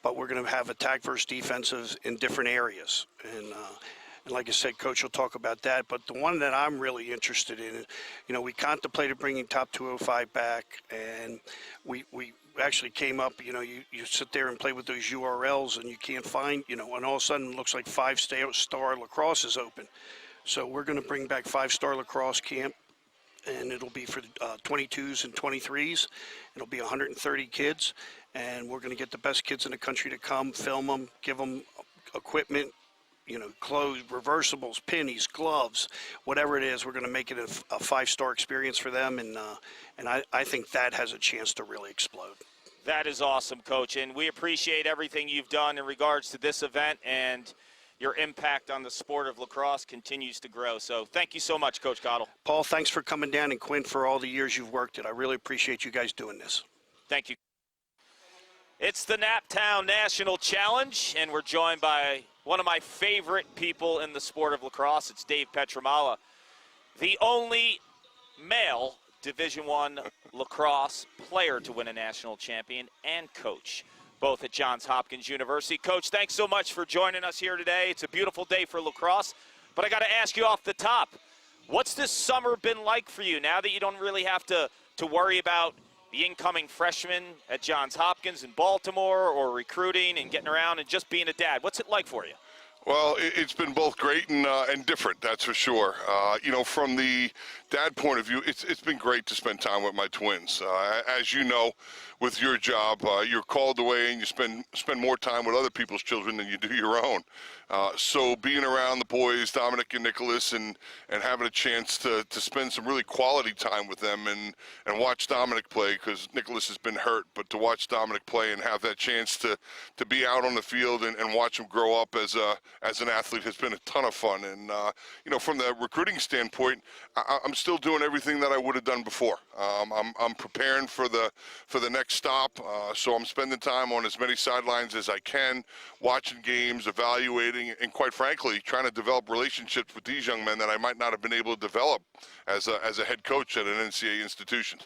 But we're going to have attack versus defensives in different areas. And like I said, Coach will talk about that. But the one that I'm really interested in, we contemplated bringing Top 205 back, and we actually came up, you sit there and play with those URLs, and you can't find, and all of a sudden it looks like 5-star lacrosse is open. So we're going to bring back 5-star lacrosse camp. And it'll be for 22s and 23s. It'll be 130 kids, and we're going to get the best kids in the country to come, film them, give them equipment, clothes, reversibles, pennies, gloves, whatever it is. We're going to make it a 5-star experience for them, and I think that has a chance to really explode. That is awesome, Coach, and we appreciate everything you've done in regards to this event, and your impact on the sport of lacrosse continues to grow. So thank you so much, Coach Cottle. Paul, thanks for coming down, and Quinn, for all the years you've worked it. I really appreciate you guys doing this. Thank you. It's the Naptown National Challenge, and we're joined by one of my favorite people in the sport of lacrosse. It's Dave Petramala, the only male Division I lacrosse player to win a national champion and coach, both at Johns Hopkins University. Coach, thanks so much for joining us here today. It's a beautiful day for lacrosse, but I got to ask you off the top, what's this summer been like for you now that you don't really have to worry about the incoming freshmen at Johns Hopkins in Baltimore, or recruiting and getting around and just being a dad? What's it like for you? Well, it's been both great and different, that's for sure. From the dad point of view, it's been great to spend time with my twins. As you know, with your job, you're called away and you spend more time with other people's children than you do your own. So being around the boys, Dominic and Nicholas, and having a chance to spend some really quality time with them and watch Dominic play, because Nicholas has been hurt, but to watch Dominic play and have that chance to be out on the field and watch him grow up as an athlete has been a ton of fun. And from the recruiting standpoint, I'm still doing everything that I would have done before. I'm preparing for the next stop, so I'm spending time on as many sidelines as I can, watching games, evaluating, and quite frankly, trying to develop relationships with these young men that I might not have been able to develop as a head coach at an NCAA institution.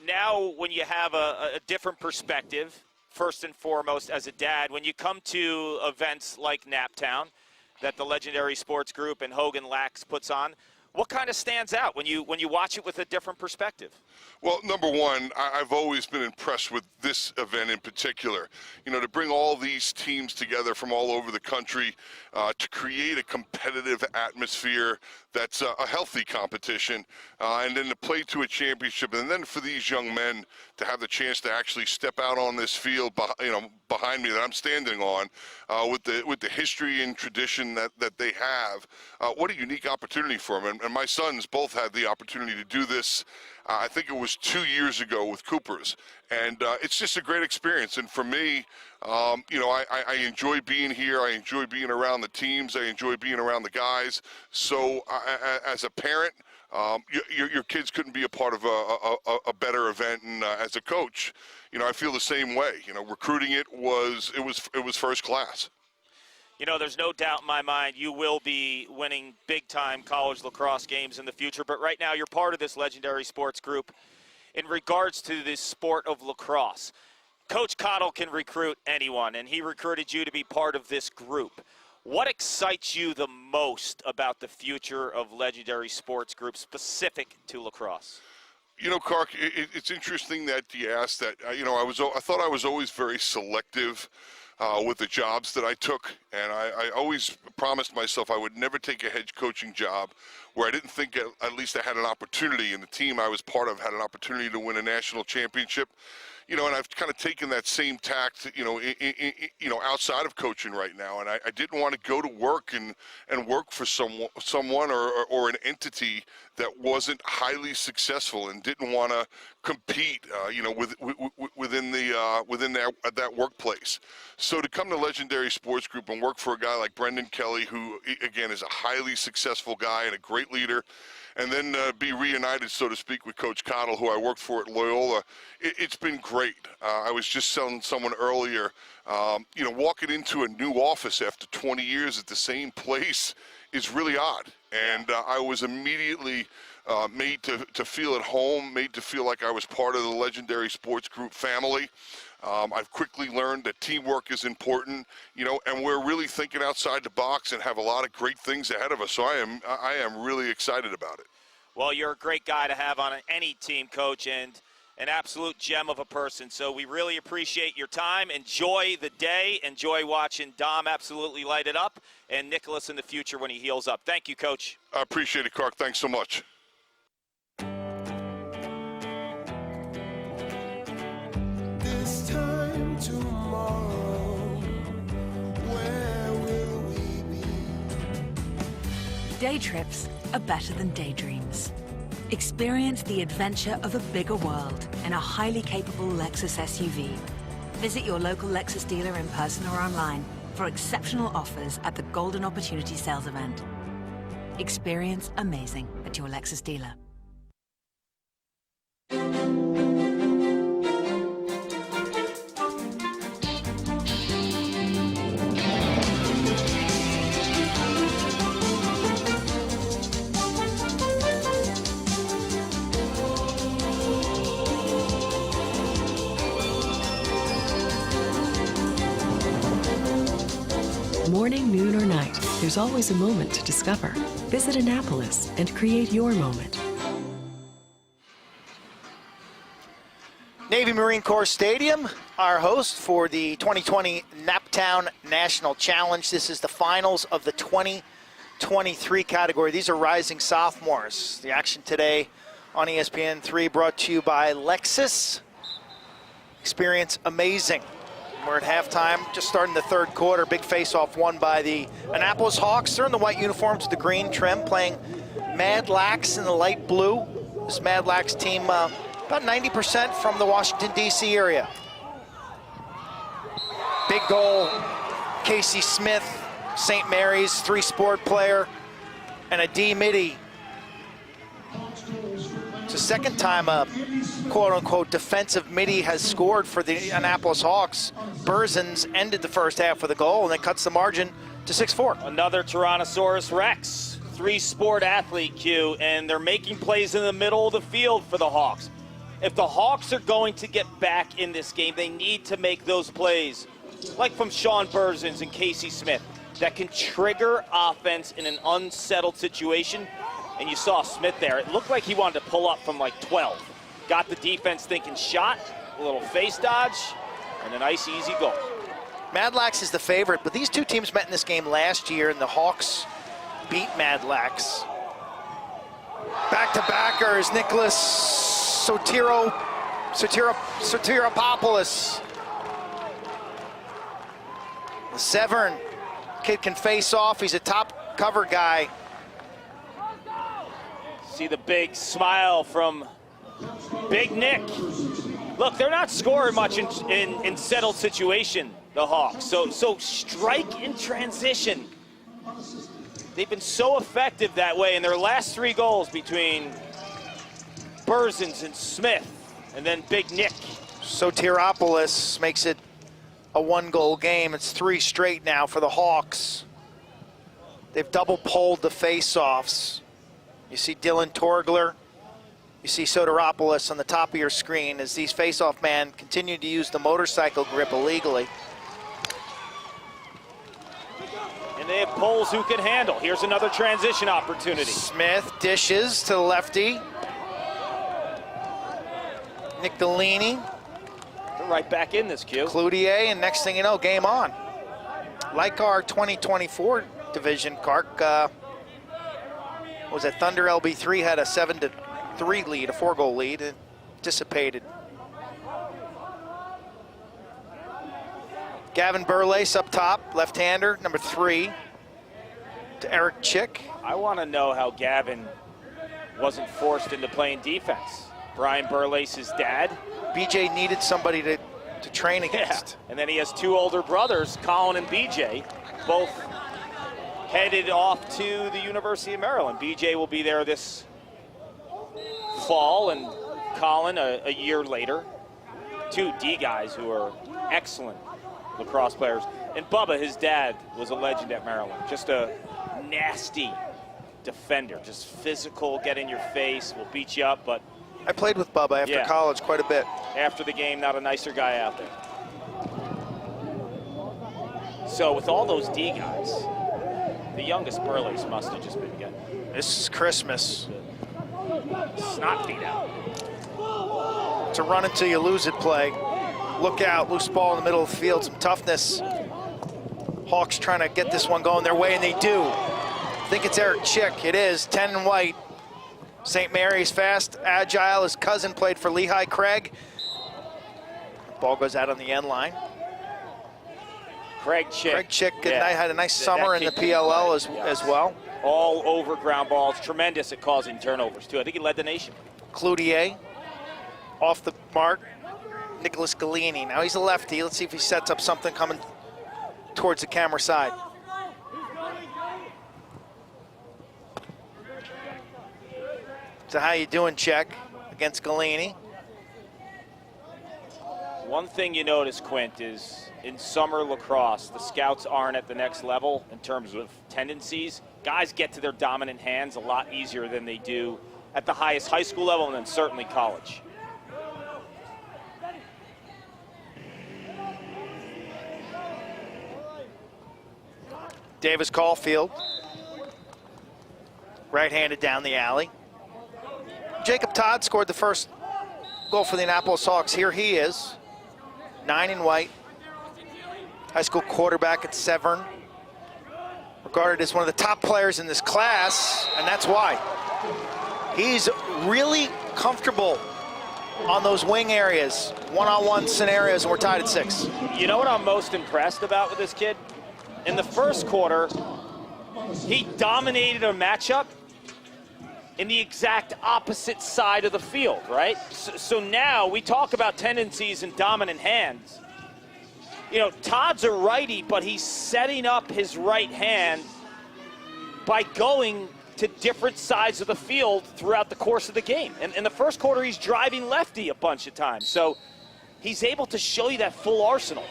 Now, when you have a different perspective, first and foremost as a dad, when you come to events like Naptown that the Legendary Sports Group and Hogan Lax puts on, What kind of stands out when you watch it with a different perspective? Well, number one, I've always been impressed with this event in particular. You know, to bring all these teams together from all over the country to create a competitive atmosphere that's a healthy competition, and then to play to a championship, and then for these young men to have the chance to actually step out on this field, behind me that I'm standing on, with the history and tradition that they have. What a unique opportunity for them. And my sons both had the opportunity to do this. I think it was 2 years ago with Cooper's, and it's just a great experience. And for me, I enjoy being here. I enjoy being around the teams. I enjoy being around the guys. So as a parent, your kids couldn't be a part of a better event. And as a coach, I feel the same way. Recruiting it was first class. There's no doubt in my mind you will be winning big-time college lacrosse games in the future, but right now you're part of this legendary sports group in regards to this sport of lacrosse. Coach Cottle can recruit anyone, and he recruited you to be part of this group. What excites you the most about the future of legendary sports group specific to lacrosse? Clark, it's interesting that you asked that. I thought I was always very selective with the jobs that I took, and I always promised myself I would never take a head coaching job where I didn't think at least I had an opportunity, and the team I was part of had an opportunity to win a national championship. And I've kind of taken that same tact, outside of coaching right now. And I didn't want to go to work and work for someone or an entity that wasn't highly successful and didn't want to compete, within that workplace. So to come to Legendary Sports Group and work for a guy like Brendan Kelly, who again is a highly successful guy and a great leader, and then be reunited, so to speak, with Coach Cottle, who I worked for at Loyola, it's been great. I was just telling someone earlier, walking into a new office after 20 years at the same place is really odd. And I was immediately made to feel at home, made to feel like I was part of the Legendary Sports Group family. I've quickly learned that teamwork is important, and we're really thinking outside the box and have a lot of great things ahead of us. So I am really excited about it. Well, you're a great guy to have on any team, Coach, and an absolute gem of a person. So we really appreciate your time. Enjoy the day. Enjoy watching Dom absolutely light it up, and Nicholas in the future when he heals up. Thank you, Coach. I appreciate it, Clark. Thanks so much. This time tomorrow, where will we be? Day trips are better than daydreams. Experience the adventure of a bigger world in a highly capable Lexus SUV. Visit your local Lexus dealer in person or online for exceptional offers at the Golden Opportunity Sales Event. Experience amazing at your Lexus dealer. Morning, noon, or night, there's always a moment to discover. Visit Annapolis and create your moment. Navy Marine Corps Stadium, our host for the 2020 Naptown National Challenge. This is the finals of the 2023 category. These are rising sophomores. The action today on ESPN3 brought to you by Lexus. Experience amazing. We're at halftime, just starting the third quarter. Big face-off won by the Annapolis Hawks. They're in the white uniforms with the green trim, playing Madlax in the light blue. This Madlax team, about 90% from the Washington, D.C. area. Big goal, Casey Smith, St. Mary's, three-sport player, and a D midi. It's the second time a quote-unquote defensive midi has scored for the Annapolis Hawks. Burzins ended the first half with a goal and then cuts the margin to 6-4. Another Tyrannosaurus Rex, three-sport athlete, Q, and they're making plays in the middle of the field for the Hawks. If the Hawks are going to get back in this game, they need to make those plays, like from Sean Burzins and Casey Smith, that can trigger offense in an unsettled situation and you saw Smith there. It looked like he wanted to pull up from like 12. Got the defense thinking shot, a little face dodge, and a nice, easy goal. Madlax is the favorite, but these two teams met in this game last year, and the Hawks beat Madlax. Back-to-backers, Nicholas Sotiropoulos. The Severn kid can face off. He's a top cover guy. See the big smile from Big Nick. Look, they're not scoring much in settled situation, the Hawks. So strike in transition. They've been so effective that way in their last 3 goals between Burzins and Smith, and then Big Nick. Sotiropoulos makes it a 1-goal game. It's 3 straight now for the Hawks. They've double-polled the face-offs. You see Dylan Torgler. You see Sotiropoulos on the top of your screen as these face-off men continue to use the motorcycle grip illegally. And they have poles who can handle. Here's another transition opportunity. Smith dishes to the lefty. Nick Delaney. They're right back in this, Q. Cloutier, and next thing you know, game on. Like our 2024 division, Clark, was it Thunder LB3 had a 7-3 lead, a 4-goal lead, and dissipated. Gavin Burlace up top, left-hander, number 3, to Eric Chick. I want to know how Gavin wasn't forced into playing defense. Brian Burlace's dad. BJ needed somebody to train against. Yeah. And then he has 2 older brothers, Colin and BJ, both headed off to the University of Maryland. BJ will be there this fall, and Colin a year later. 2 D guys who are excellent lacrosse players. And Bubba, his dad, was a legend at Maryland. Just a nasty defender, just physical, get in your face, will beat you up, but I played with Bubba after college quite a bit. After the game, not a nicer guy out there. So with all those D guys, the youngest Burleys must have just been getting This is Christmas. snot beat out. To run until you lose it play. Look out, loose ball in the middle of the field, some toughness. Hawks trying to get this one going their way, and they do. I think it's Eric Chick. It is, 10 and white. St. Mary's fast, agile. His cousin played for Lehigh Craig. Ball goes out on the end line. Craig Chick. Had a nice summer in the PLL as well. All over ground balls, tremendous at causing turnovers too. I think he led the nation. Cloutier off the mark. Nicholas Galini. Now he's a lefty. Let's see if he sets up something coming towards the camera side. So how you doing, Czech, against Galini? One thing you notice, Quint, is in summer lacrosse, the scouts aren't at the next level in terms of tendencies. Guys get to their dominant hands a lot easier than they do at the highest high school level and then certainly college. Davis Caulfield, right-handed down the alley. Jacob Todd scored the first goal for the Annapolis Hawks. Here he is, 9 and white, high school quarterback at Severn. Regarded as one of the top players in this class, and that's why. He's really comfortable on those wing areas, one-on-one scenarios, and we're tied at 6. You know what I'm most impressed about with this kid? In the first quarter, he dominated a matchup in the exact opposite side of the field, right? So now we talk about tendencies and dominant hands. You know, Todd's a righty, but he's setting up his right hand by going to different sides of the field throughout the course of the game. And in the first quarter, he's driving lefty a bunch of times. So he's able to show you that full arsenal.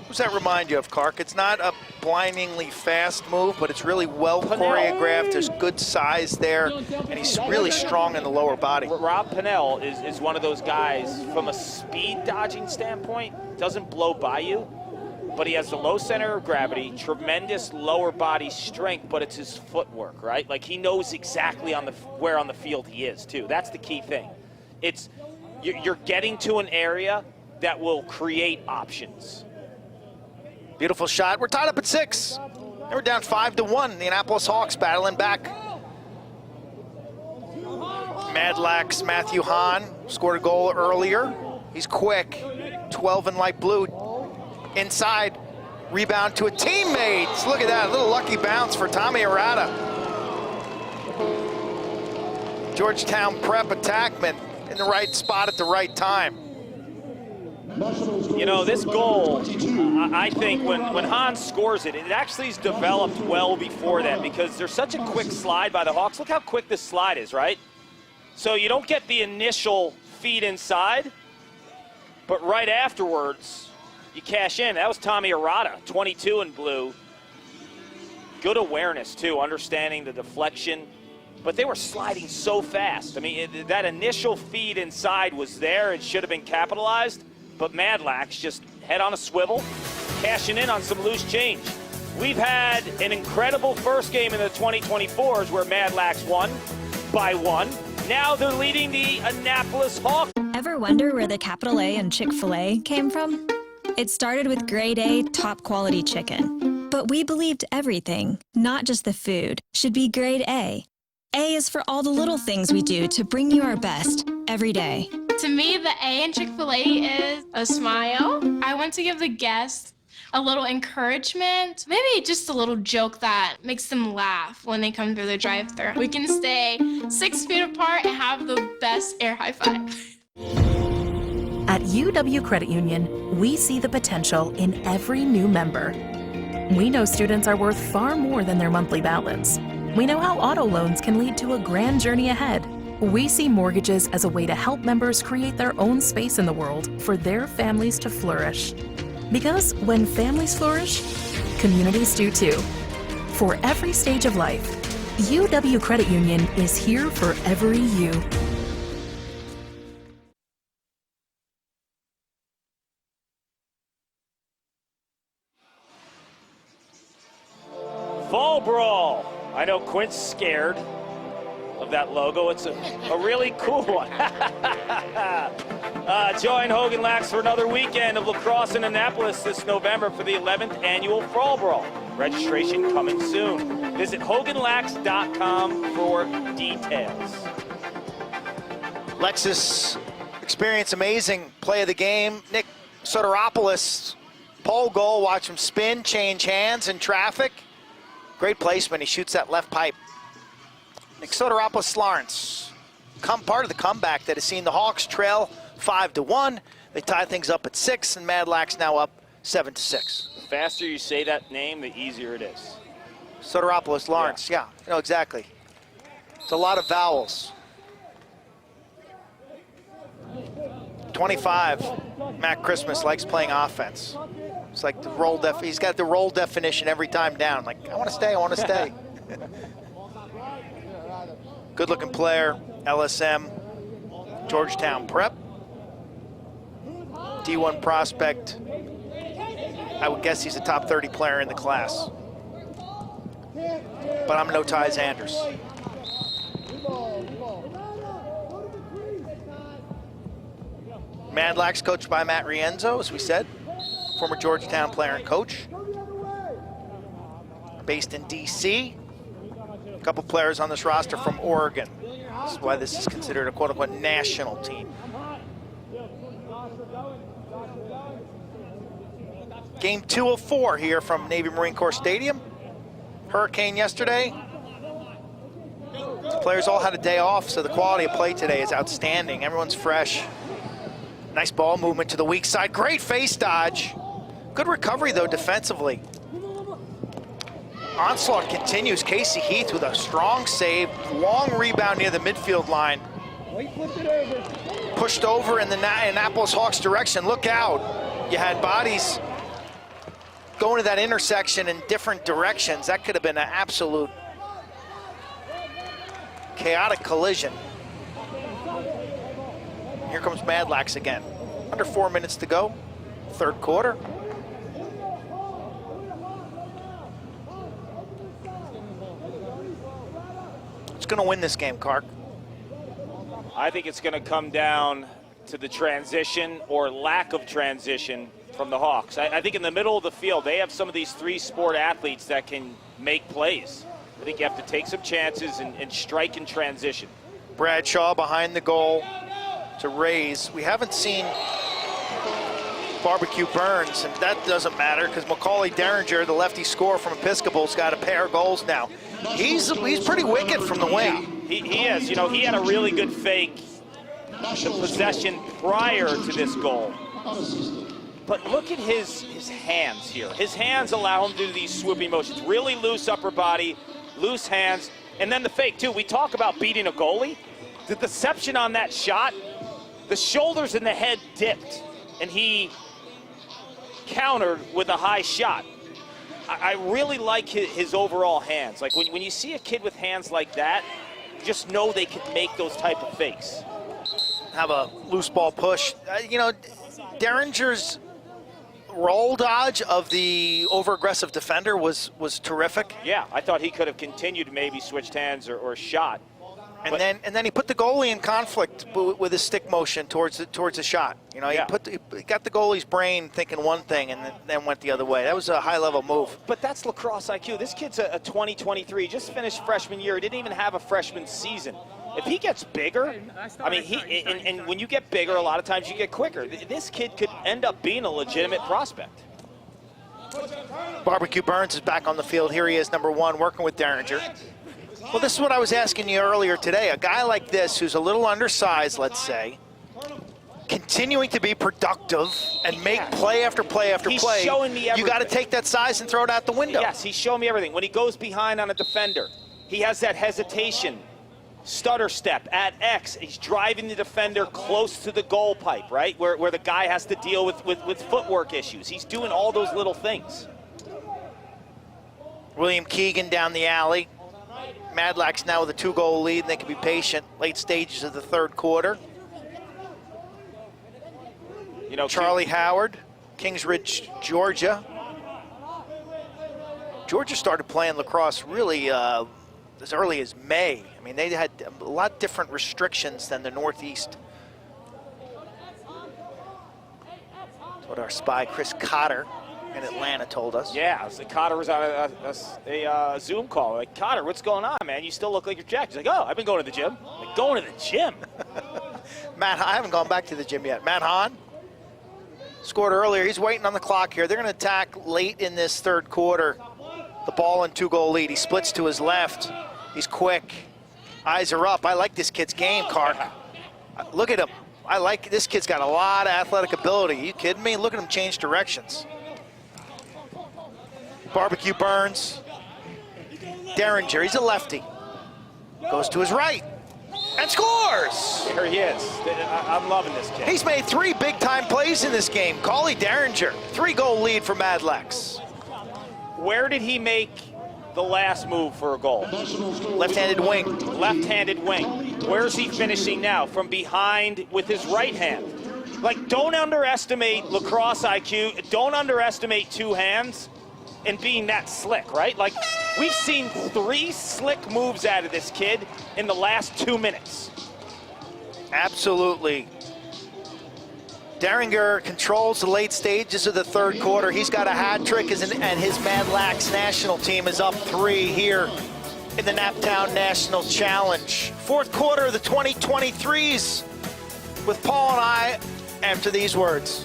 Who's that remind you of, Clark? It's not a blindingly fast move, but it's really well choreographed. There's good size there, and he's really strong in the lower body. Rob Pennell is one of those guys from a speed dodging standpoint, doesn't blow by you, but he has the low center of gravity, tremendous lower body strength, but it's his footwork, right? Like, he knows exactly where on the field he is, too. That's the key thing. It's you're getting to an area that will create options. Beautiful shot. We're tied up at 6. We're down 5-1. The Annapolis Hawks battling back. Madlax, Matthew Hahn scored a goal earlier. He's quick. 12 in light blue. Inside. Rebound to a teammate. Look at that. A little lucky bounce for Tommy Arata. Georgetown Prep attackman in the right spot at the right time. You know, this goal, I think when Hahn scores it, it actually is developed well before that because there's such a quick slide by the Hawks. Look how quick this slide is, right? So you don't get the initial feed inside, but right afterwards, you cash in. That was Tommy Arata, 22 in blue. Good awareness, too, understanding the deflection. But they were sliding so fast. I mean, that initial feed inside was there. It should have been capitalized. But Madlax just head on a swivel, cashing in on some loose change. We've had an incredible first game in the 2024s where Madlax won by 1. Now they're leading the Annapolis Hawks. Ever wonder where the capital A in Chick-fil-A came from? It started with grade A, top quality chicken. But we believed everything, not just the food, should be grade A. A is for all the little things we do to bring you our best every day. To me, the A in Chick-fil-A is a smile. I want to give the guests a little encouragement, maybe just a little joke that makes them laugh when they come through the drive-thru. We can stay 6 feet apart and have the best air high five. At UW Credit Union, we see the potential in every new member. We know students are worth far more than their monthly balance. We know how auto loans can lead to a grand journey ahead. We see mortgages as a way to help members create their own space in the world for their families to flourish. Because when families flourish, communities do too. For every stage of life, UW Credit Union is here for every you. Fall Brawl. I know Quint's scared of that logo. It's a really cool one. Join Hogan Lax for another weekend of lacrosse in Annapolis this November for the 11th annual Fall Brawl. Registration coming soon. Visit HoganLax.com for details. Lexus experience amazing play of the game. Nick Soteropoulos, pole goal, watch him spin, change hands in traffic. Great placement, he shoots that left pipe. Nick Soteropoulos Lawrence, part of the comeback that has seen the Hawks trail 5-1. They tie things up at 6, and Madlax now up 7-6. The faster you say that name, the easier it is. Soteropoulos Lawrence, yeah, you know exactly. It's a lot of vowels. 25, Matt Christmas likes playing offense. It's like the role he's got the role definition every time down. Like, I want to stay, I want to stay. Good looking player, LSM, Georgetown Prep. D1 prospect. I would guess he's a top 30 player in the class. But I'm no Ty Anders. Madlax coached by Matt Rienzo, as we said. Former Georgetown player and coach. Based in DC. A couple players on this roster from Oregon. That's why this is considered a quote-unquote national team. Game 2 of 4 here from Navy Marine Corps Stadium. Hurricane yesterday. The players all had a day off, so the quality of play today is outstanding. Everyone's fresh. Nice ball movement to the weak side. Great face dodge. Good recovery, though, defensively. Onslaught continues. Casey Heath with a strong save. Long rebound near the midfield line. Pushed over in the Annapolis Hawks direction. Look out. You had bodies going to that intersection in different directions. That could have been an absolute chaotic collision. Here comes Madlax again. Under 4 minutes to go, third quarter. What's going to win this game, Clark? I think it's going to come down to the transition or lack of transition from the Hawks. I think in the middle of the field, they have some of these three-sport athletes that can make plays. I think you have to take some chances and strike in transition. Bradshaw behind the goal to raise. We haven't seen Barbecue Burns, and that doesn't matter because Macaulay Derringer, the lefty scorer from Episcopal's, got a pair of goals now. He's pretty wicked from the wing. He is. You know, he had a really good fake the possession prior to this goal. But look at his hands here. His hands allow him to do these swooping motions. Really loose upper body, loose hands, and then the fake too. We talk about beating a goalie. The deception on that shot, the shoulders and the head dipped, and he countered with a high shot. I really like his overall hands. Like when you see a kid with hands like that, just know they can make those type of fakes. Have a loose ball push. You know, Derringer's roll dodge of the over-aggressive defender was terrific. Yeah, I thought he could have continued, maybe switched hands or shot. And then he put the goalie in conflict with his stick motion towards the shot. You know, he got the goalie's brain thinking one thing and then went the other way. That was a high-level move. But that's lacrosse IQ. This kid's a 2023, just finished freshman year. He didn't even have a freshman season. If he gets bigger, I mean, and when you get bigger, a lot of times you get quicker. This kid could end up being a legitimate prospect. Barbecue Burns is back on the field. Here he is, number 1, working with Derringer. Well, this is what I was asking you earlier today. A guy like this who's a little undersized, let's say, continuing to be productive and make play after play after play. He's showing me everything. You got to take that size and throw it out the window. Yes, he's showing me everything. When he goes behind on a defender, he has that hesitation, stutter step at X. He's driving the defender close to the goal pipe, right? Where the guy has to deal with footwork issues. He's doing all those little things. William Keegan down the alley. Madlax now with a 2-goal lead, and they can be patient. Late stages of the third quarter. You know, Charlie Howard, Kingsridge, Georgia. Georgia started playing lacrosse really as early as May. I mean, they had a lot different restrictions than the Northeast. That's what our spy, Chris Cotter, in Atlanta told us. Yeah, Cotter was on a Zoom call. Like, Cotter, what's going on, man? You still look like you're jacked. He's like, oh, I've been going to the gym. I'm like, going to the gym? I haven't gone back to the gym yet. Matt Hahn scored earlier. He's waiting on the clock here. They're going to attack late in this third quarter. The ball and 2-goal lead. He splits to his left. He's quick. Eyes are up. I like this kid's game, Clark. Look at him. I like this kid's got a lot of athletic ability. Are you kidding me? Look at him change directions. Barbecue Burns. Derringer, he's a lefty. Goes to his right and scores! Here he is. I'm loving this kid. He's made 3 big-time plays in this game. Macaulay Derringer, 3-goal lead for Madlax. Where did he make the last move for a goal? Left-handed wing. Left-handed wing. Where's he finishing now? From behind with his right hand. Like, don't underestimate lacrosse IQ. Don't underestimate 2 hands and being that slick, right? Like, we've seen 3 slick moves out of this kid in the last 2 minutes. Absolutely. Derringer controls the late stages of the third quarter. He's got a hat trick, and his Madlax national team is up 3 here in the Naptown National Challenge. Fourth quarter of the 2023s with Paul and I after these words.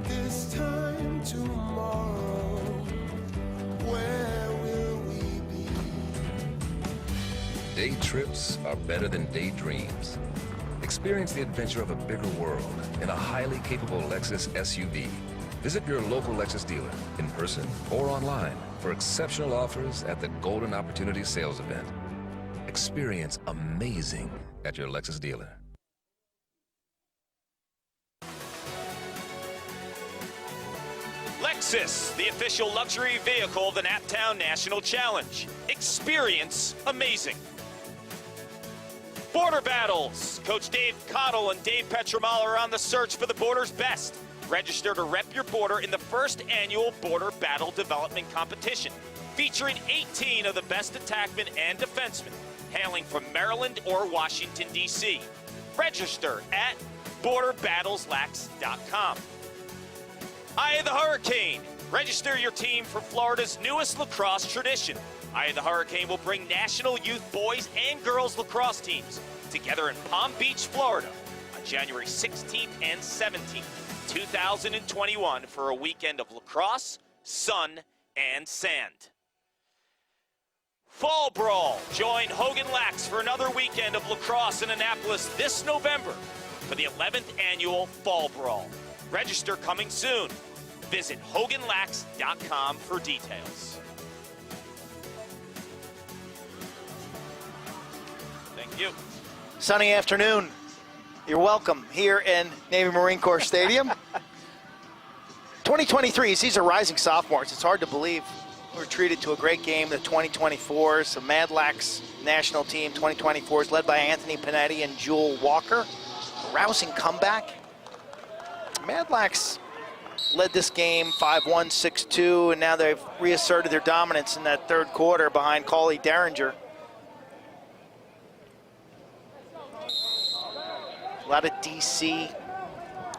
This time tomorrow, where will we be? Day trips are better than daydreams. Experience the adventure of a bigger world in a highly capable Lexus SUV. Visit your local Lexus dealer in person or online for exceptional offers at the Golden Opportunity Sales Event. Experience amazing at your Lexus dealer. Lexus, the official luxury vehicle of the Naptown National Challenge. Experience amazing. Border Battles. Coach Dave Cottle and Dave Petromal are on the search for the border's best. Register to rep your border in the first annual Border Battle Development Competition, featuring 18 of the best attackmen and defensemen, hailing from Maryland or Washington, D.C. Register at borderbattleslax.com. Eye of the Hurricane. Register your team for Florida's newest lacrosse tradition. Eye of the Hurricane will bring national youth boys and girls lacrosse teams together in Palm Beach, Florida on January 16th and 17th, 2021 for a weekend of lacrosse, sun, and sand. Fall Brawl. Join Hogan Lax for another weekend of lacrosse in Annapolis this November for the 11th annual Fall Brawl. Register coming soon. Visit HoganLax.com for details. Thank you. Sunny afternoon. You're welcome here in Navy Marine Corps Stadium. 2023s, these are rising sophomores. It's hard to believe we're treated to a great game. The 2024s, the Madlax national team 2024s, led by Anthony Panetti and Jewel Walker. A rousing comeback. Madlax led this game 5-1, 6-2, and now they've reasserted their dominance in that third quarter behind Cauley Derringer. A lot of DC.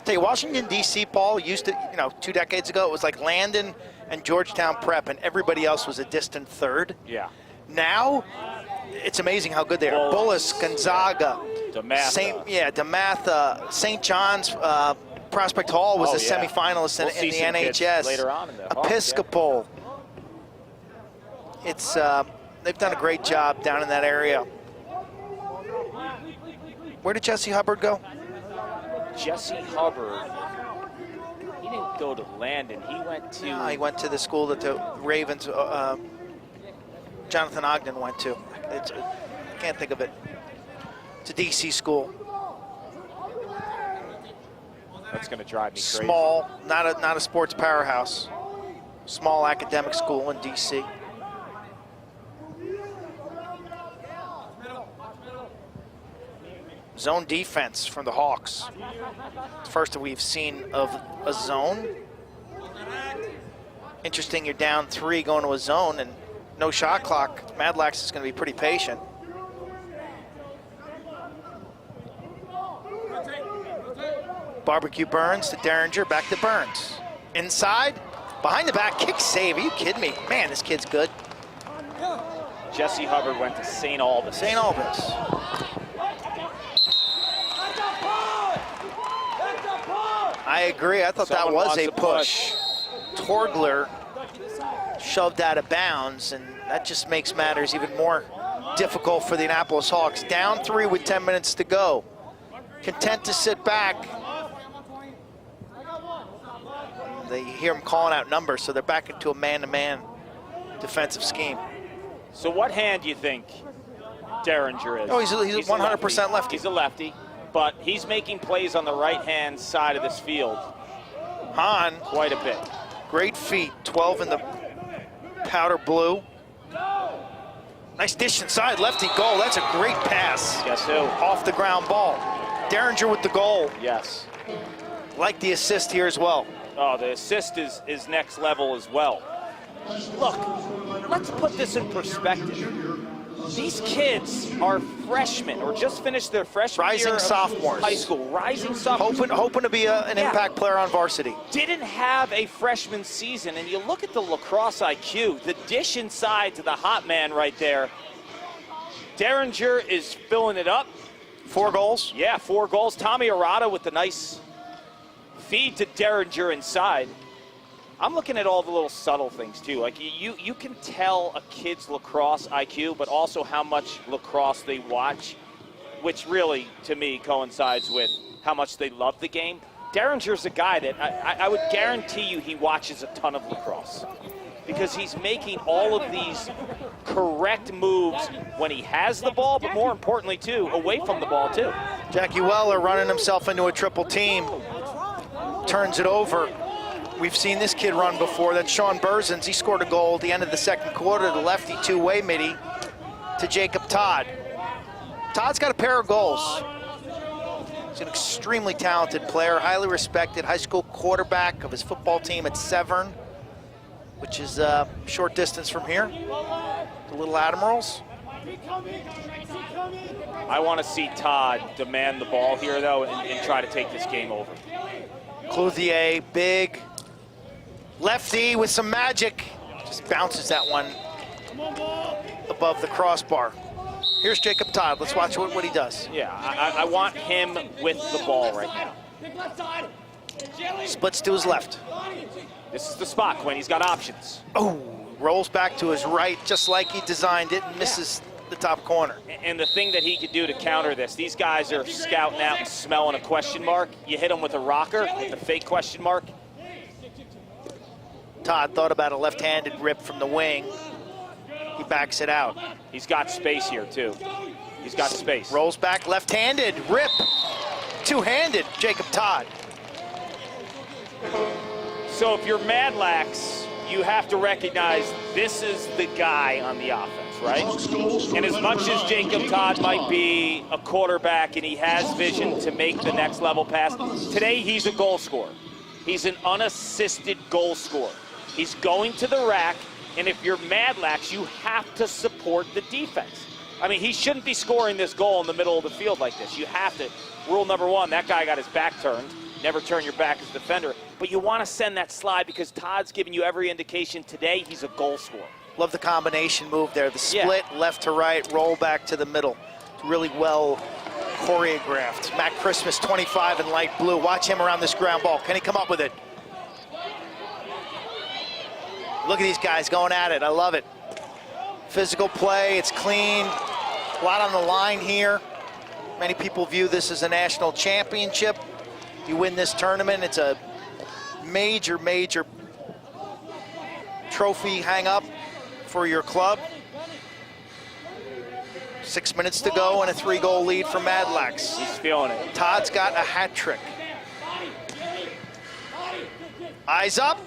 Tell you, Washington, D.C., Paul, used to, 2 decades ago, it was like Landon and Georgetown Prep, and everybody else was a distant third. Yeah. Now, it's amazing how good they are. Bullis, Gonzaga, DeMatha, St. John's, Prospect Hall was a semifinalist in the NHS. Later on in the Episcopal. It's they've done a great job down in that area. Where did Jesse Hubbard go? Jesse Hubbard, he didn't go to Landon. He went to... No, he went to the school that the Ravens, Jonathan Ogden went to. I can't think of it. It's a DC school. That's going to drive me crazy. Small, not a sports powerhouse. Small academic school in DC. Zone defense from the Hawks. First that we've seen of a zone. Interesting, you're down 3 going to a zone and no shot clock. Madlax is going to be pretty patient. Barbecue Burns to Derringer, back to Burns. Inside, behind the back, kick save. Are you kidding me? Man, this kid's good. Jesse Hubbard went to St. Albans. St. Albans. I agree. I thought that was a push. Torgler shoved out of bounds, and that just makes matters even more difficult for the Annapolis Hawks. Down 3 with 10 minutes to go. Content to sit back. They hear him calling out numbers, so they're back into a man-to-man defensive scheme. So what hand do you think Derringer is? Oh, he's 100% lefty. He's a lefty, but he's making plays on the right-hand side of this field. Hahn. Quite a bit. Great feet, 12 in the powder blue. Nice dish inside, lefty goal. That's a great pass. Guess who? Off the ground ball. Derringer with the goal. Yes. Like the assist here as well. Oh, the assist is next level as well. Look, let's put this in perspective. These kids are freshmen or just finished their freshman year Rising of sophomores. high school. Rising sophomores. Hoping to be an impact player on varsity. Didn't have a freshman season, and you look at the lacrosse IQ, the dish inside to the hot man right there. Derringer is filling it up. 4 goals? Yeah, 4 goals. Tommy Arata with the nice feed to Derringer inside. I'm looking at all the little subtle things too. Like you can tell a kid's lacrosse IQ, but also how much lacrosse they watch, which really, to me, coincides with how much they love the game. Derringer's a guy that I would guarantee you he watches a ton of lacrosse, because he's making all of these correct moves when he has the ball, but more importantly, too, away from the ball, too. Jackie Weller running himself into a triple team. Turns it over. We've seen this kid run before. That's Sean Berzins. He scored a goal at the end of the second quarter, the lefty two-way midi to Jacob Todd. Todd's got a pair of goals. He's an extremely talented player, highly respected high school quarterback of his football team at Severn, which is a short distance from here, the Little Admirals. I want to see Todd demand the ball here, though, and try to take this game over. Clouthier, big lefty with some magic. Just bounces that one above the crossbar. Here's Jacob Todd. Let's watch what he does. Yeah, I want him with the ball right now. Splits to his left. This is the spot, Quinn. He's got options. Oh, rolls back to his right just like he designed it and misses the top corner. And the thing that he could do to counter this, these guys are scouting out and smelling a question mark. You hit them with a rocker, with the fake question mark. Todd thought about a left-handed rip from the wing. He backs it out. He's got space here, too. He's got space. Rolls back, left-handed, rip. Two-handed, Jacob Todd. So if you're Madlax, you have to recognize this is the guy on the offense, right? And as much as Jacob Todd might be a quarterback and he has vision to make the next level pass, today he's a goal scorer. He's an unassisted goal scorer. He's going to the rack, and if you're Madlax, you have to support the defense. I mean, he shouldn't be scoring this goal in the middle of the field like this. You have to. Rule number one, that guy got his back turned. Never turn your back as a defender. But you want to send that slide because Todd's giving you every indication today he's a goal scorer. Love the combination move there. The split, left to right, roll back to the middle. Really well choreographed. Matt Christmas, 25 in light blue. Watch him around this ground ball. Can he come up with it? Look at these guys going at it. I love it. Physical play, it's clean. A lot on the line here. Many people view this as a national championship. You win this tournament, it's a major, major trophy hang up for your club. 6 minutes to go and a 3-goal lead for Madlax. He's feeling it. Todd's got a hat trick. Eyes up.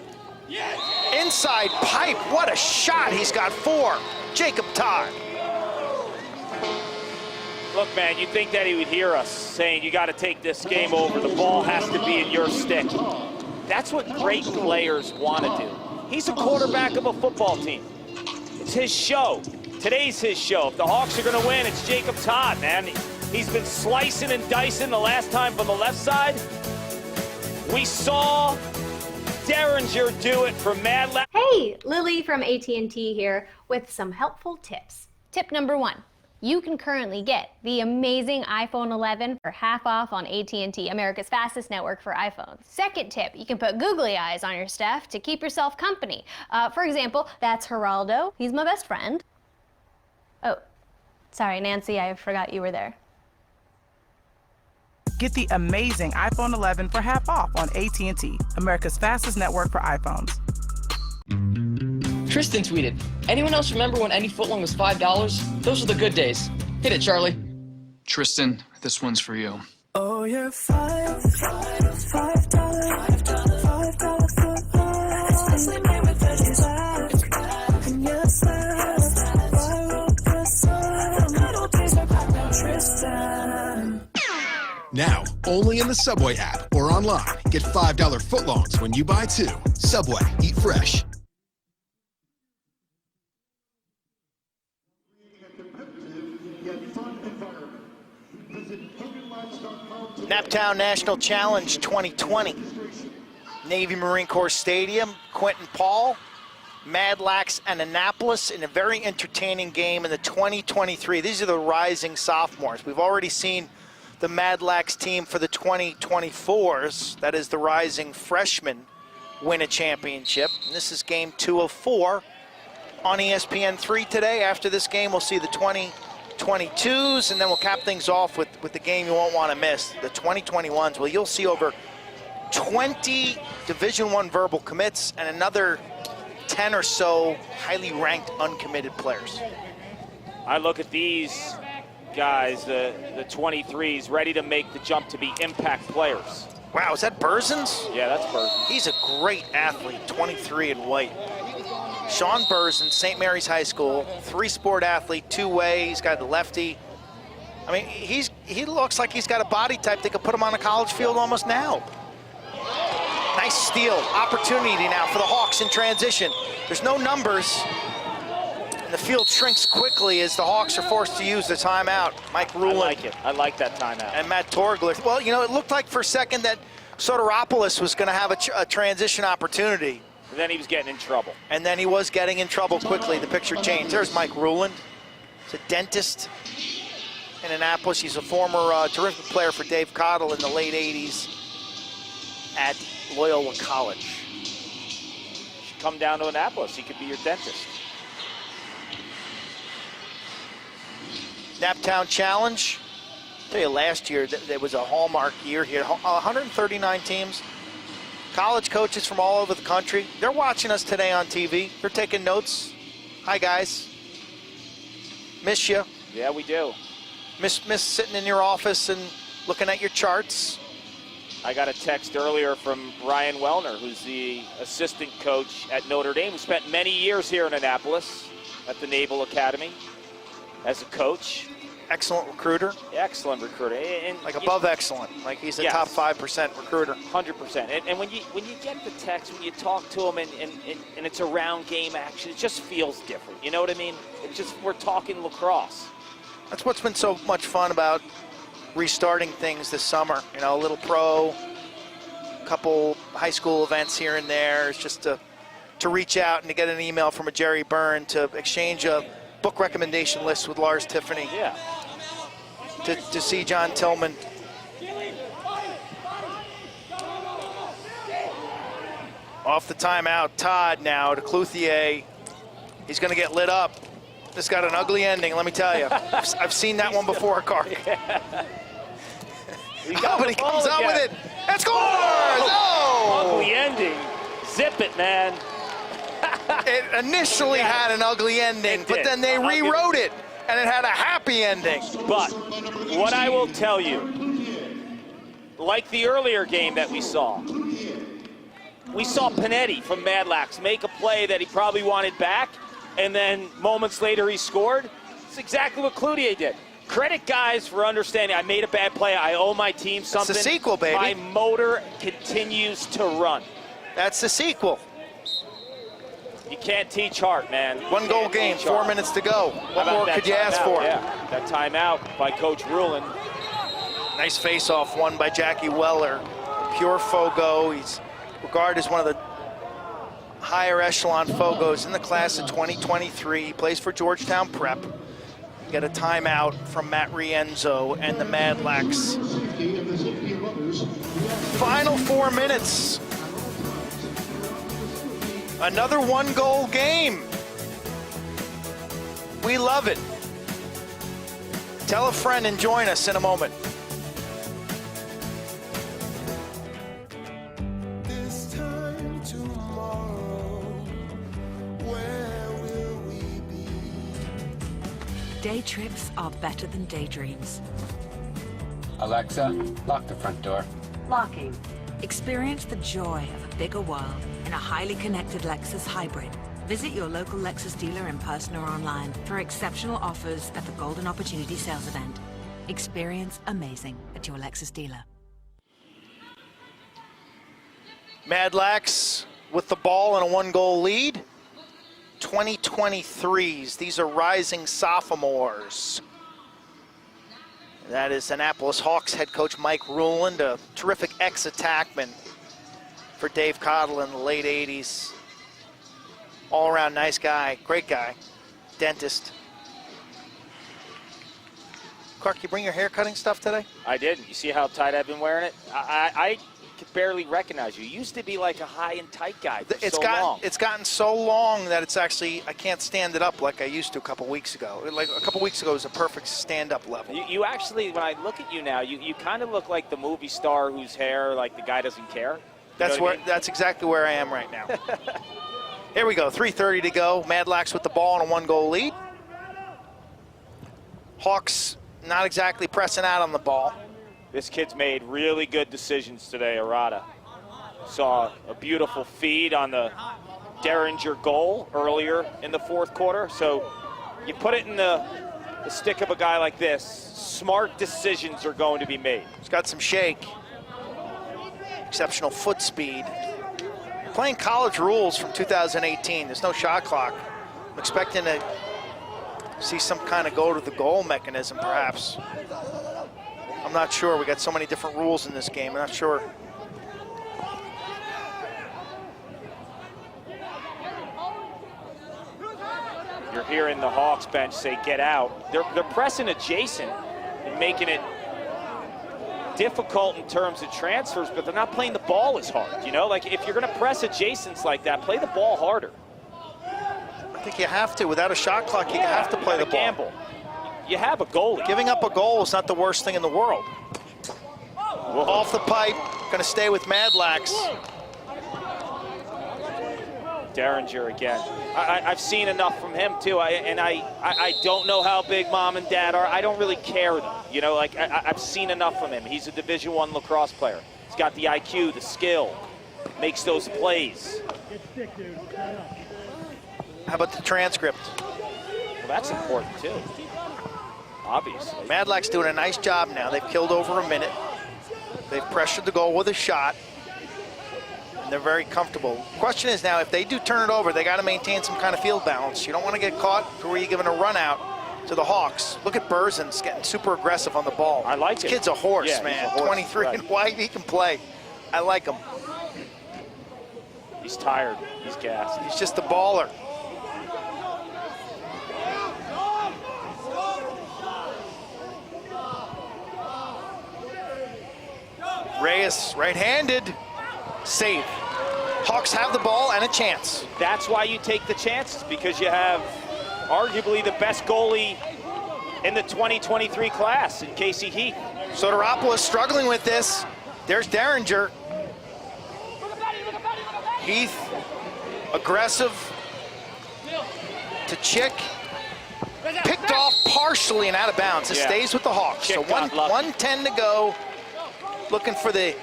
Inside pipe, what a shot. He's got 4. Jacob Todd. Look, man, you'd think that he would hear us saying you got to take this game over. The ball has to be in your stick. That's what great players want to do. He's a quarterback of a football team. It's his show. Today's his show. If the Hawks are going to win, it's Jacob Todd, man. He's been slicing and dicing the last time from the left side. We saw Derringer do it for Madlax. Hey, Lily from AT&T here with some helpful tips. Tip number 1. You can currently get the amazing iPhone 11 for half off on AT&T, America's fastest network for iPhones. Second tip, you can put googly eyes on your stuff to keep yourself company. For example, that's Geraldo. He's my best friend. Oh, sorry, Nancy, I forgot you were there. Get the amazing iPhone 11 for half off on AT&T, America's fastest network for iPhones. Tristan tweeted, anyone else remember when any footlong was $5? Those were the good days. Hit it, Charlie. Tristan, this one's for you. Oh, you're $5 footlong, especially made with veggies back. And yes, I wrote this song. Little days are back now, Tristan. Now, only in the Subway app or online. Get $5 footlongs when you buy 2. Subway, eat fresh. Naptown National Challenge 2020. Navy Marine Corps Stadium, Quentin Paul, Madlax, and Annapolis in a very entertaining game in the 2023. These are the rising sophomores. We've already seen the Madlax team for the 2024s, that is the rising freshmen, win a championship. And this is game 2 of 4 on ESPN3 today. After this game, we'll see the 2022s, and then we'll cap things off with the game you won't want to miss, the 2021s. Well, you'll see over 20 Division I verbal commits and another 10 or so highly ranked uncommitted players. I look at these guys, the 23s, ready to make the jump to be impact players. Wow, is that Berzins? Yeah, that's Berzins. He's a great athlete, 23 in white. Sean Berzins, St. Mary's High School, 3-sport athlete, 2-way. He's got the lefty. I mean, he looks like he's got a body type that could put him on a college field almost now. Nice steal, opportunity now for the Hawks in transition. There's no numbers, and the field shrinks quickly as the Hawks are forced to use the timeout. Mike Ruland. I like it. I like that timeout. And Matt Torgler. Well, you know, it looked like for a second that Soteropoulos was going to have a transition opportunity. And then he was getting in trouble. And then he was getting in trouble quickly. The picture changed. There's Mike Ruland. He's a dentist in Annapolis. He's a former terrific player for Dave Cottle in the late 80s at Loyola College. You should come down to Annapolis. He could be your dentist. Naptown Challenge. I'll tell you, last year there was a hallmark year here. 139 teams. College coaches from all over the country. They're watching us today on TV. They're taking notes. Hi, guys. Miss you. Yeah, we do. Miss sitting in your office and looking at your charts. I got a text earlier from Ryan Wellner, who's the assistant coach at Notre Dame, who spent many years here in Annapolis at the Naval Academy as a coach. Excellent recruiter. Excellent recruiter. And like above excellent. Like he's a top 5% recruiter. 100%. And when you get the text, when you talk to him and it's around game action, it just feels different. You know what I mean? It's just, we're talking lacrosse. That's what's been so much fun about restarting things this summer. You know, a little pro, a couple high school events here and there. It's just to reach out and to get an email from a Jerry Byrne, to exchange a book recommendation list with Lars Tiffany. Yeah. To see John Tillman. Off the timeout, Todd now to Clouthier. He's going to get lit up. This got an ugly ending, let me tell you. I've seen that one before, Kark. Yeah. But he comes out with it and scores! Oh! Ugly ending. Zip it, man. It initially had an ugly ending, but then they rewrote it, and it had a happy ending. But what I will tell you, like the earlier game that we saw Panetti from Madlax make a play that he probably wanted back, and then moments later he scored. It's exactly what Cloutier did. Credit guys for understanding, I made a bad play, I owe my team something. That's the sequel, baby. My motor continues to run. That's the sequel. You can't teach heart, man. One goal game, 4 minutes to go. What more could you ask for? Yeah, that timeout by Coach Ruland. Nice face-off won by Jackie Weller. Pure Fogo. He's regarded as one of the higher echelon Fogos in the class of 2023. He plays for Georgetown Prep. Get a timeout from Matt Rienzo and the Madlax. Final 4 minutes. Another one-goal game. We love it. Tell a friend and join us in a moment. This time tomorrow, where will we be? Day trips are better than daydreams. Alexa, lock the front door. Locking. Experience the joy of a bigger world in a highly connected Lexus hybrid. Visit your local Lexus dealer in person or online for exceptional offers at the Golden Opportunity Sales Event. Experience amazing at your Lexus dealer. Madlax with the ball and a one-goal lead. 2023s. These are rising sophomores. That is Annapolis Hawks head coach Mike Ruland, a terrific ex-attackman for Dave Cottle in the late 80s. All-around nice guy, great guy, dentist. Clark, you bring your hair cutting stuff today? I did. You see how tight I've been wearing it? I could barely recognize you. You used to be like a high and tight guy for long. It's gotten so long that it's actually, I can't stand it up like I used to a couple weeks ago. Like a couple weeks ago, it was a perfect stand-up level. You actually, when I look at you now, you kind of look like the movie star whose hair, like the guy doesn't care. That's exactly where I am right now. Here we go, 3:30 to go. Madlax with the ball and a 1-goal lead. Hawks not exactly pressing out on the ball. This kid's made really good decisions today, Arata. Saw a beautiful feed on the Derringer goal earlier in the fourth quarter. So you put it in the stick of a guy like this, smart decisions are going to be made. He's got some shake. Exceptional foot speed. Playing college rules from 2018. There's no shot clock. I'm expecting to see some kind of go to the goal mechanism, perhaps. I'm not sure. We got so many different rules in this game. I'm not sure. You're hearing the Hawks bench say, get out. They're pressing adjacent and making it difficult in terms of transfers, but they're not playing the ball as hard. You know, like if you're going to press adjacents like that, play the ball harder. I think you have to. Without a shot clock, you have to play the ball. Gamble. You have a goalie. Giving up a goal is not the worst thing in the world. Whoa. Off the pipe, going to stay with Madlax. Derringer again. I've seen enough from him too. I don't know how big mom and dad are. I don't really care though. You know, like I've seen enough from him. He's a Division I lacrosse player. He's got the IQ, the skill, makes those plays. How about the transcript? Well, that's important too. Obviously. Madlax doing a nice job now. They've killed over a minute. They've pressured the goal with a shot. And they're very comfortable. Question is now, if they do turn it over, they got to maintain some kind of field balance. You don't want to get caught where you're giving a run out to the Hawks. Look at Berzins getting super aggressive on the ball. I like it. This kid's a horse, yeah, man. A horse. 23 right. and white, he can play. I like him. He's tired. He's gassed. He's just a baller. Reyes, right-handed, save. Hawks have the ball and a chance. That's why you take the chances, because you have arguably the best goalie in the 2023 class in Casey Heath. Soteropoulos struggling with this. There's Derringer. Heath, aggressive to Chick. Picked off partially and out of bounds. It stays with the Hawks. Chick so 1:10 to go. Looking for the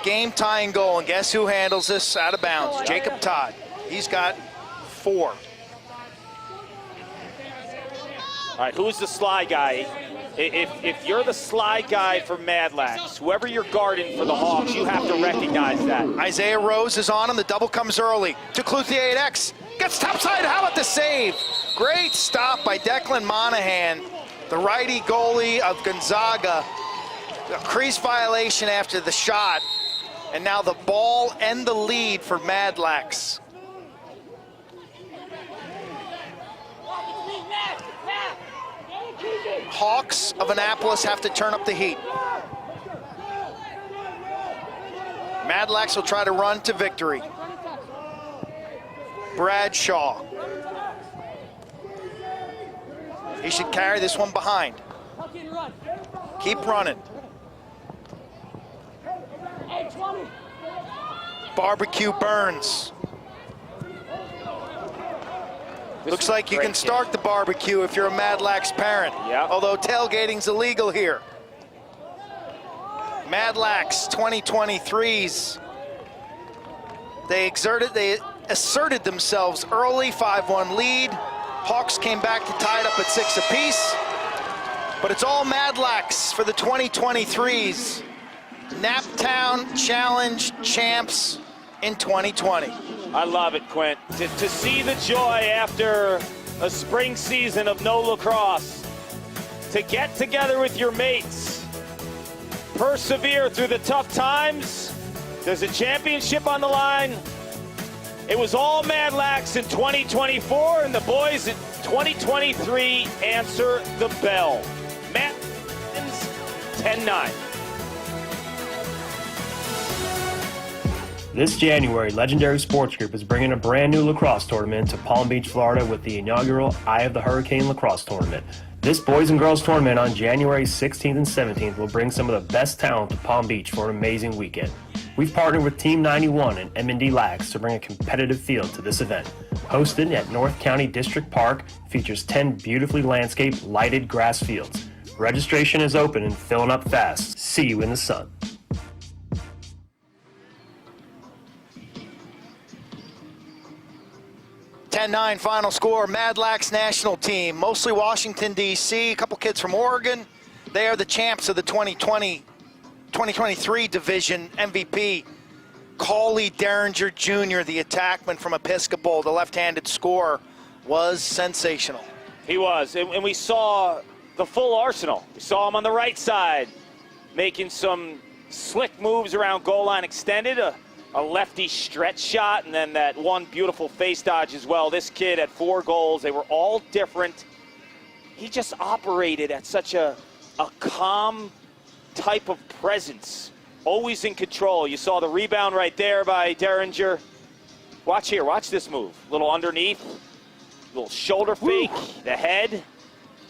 game-tying goal, and guess who handles this out of bounds? Jacob Todd. He's got 4. All right, who's the sly guy? If you're the sly guy for Madlax, whoever you're guarding for the Hawks, you have to recognize that. Isaiah Rose is on him. The double comes early to Clouthier at X. Gets topside. How about the save? Great stop by Declan Monahan, the righty goalie of Gonzaga. A crease violation after the shot, and now the ball and the lead for Madlax. Hawks of Annapolis have to turn up the heat. Madlax will try to run to victory. Bradshaw. He should carry this one behind. Keep running. Barbecue Burns. Looks like you can start the barbecue if you're a Madlax parent. Although tailgating's illegal here. Madlax 2023s. They asserted themselves early, 5-1 lead. Hawks came back to tie it up at 6 apiece. But it's all Madlax for the 2023s. Naptown Challenge champs in 2020. I love it, Quint. To see the joy after a spring season of no lacrosse, to get together with your mates, persevere through the tough times. There's a championship on the line. It was all Madlax in 2024, and the boys in 2023 answer the bell. Matt 10-9. This January, Legendary Sports Group is bringing a brand new lacrosse tournament to Palm Beach, Florida with the inaugural Eye of the Hurricane Lacrosse Tournament. This boys and girls tournament on January 16th and 17th will bring some of the best talent to Palm Beach for an amazing weekend. We've partnered with Team 91 and Madlax to bring a competitive field to this event. Hosted at North County District Park, features 10 beautifully landscaped, lighted grass fields. Registration is open and filling up fast. See you in the sun. 10-9 final score. Madlax national team, mostly Washington, D.C., a couple kids from Oregon. They are the champs of the 2023 division. MVP, Cauley Derringer Jr., the attackman from Episcopal, the left-handed scorer, was sensational. He was, and we saw the full arsenal. We saw him on the right side, making some slick moves around goal line extended, a lefty stretch shot, and then that one beautiful face dodge as well. This kid had 4 goals. They were all different. He just operated at such a calm type of presence, always in control. You saw the rebound right there by Derringer. Watch here, watch this move. Little underneath, little shoulder fake, the head,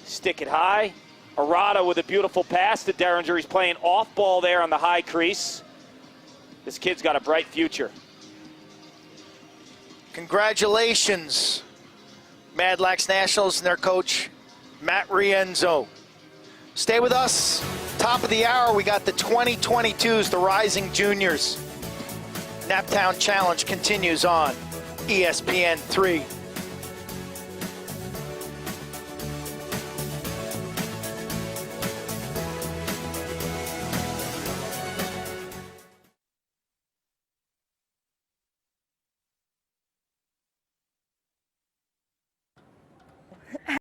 stick it high. Arata with a beautiful pass to Derringer. He's playing off ball there on the high crease. This kid's got a bright future. Congratulations, Madlax Nationals and their coach, Matt Rienzo. Stay with us. Top of the hour, we got the 2022s, the Rising Juniors. Naptown Challenge continues on ESPN 3.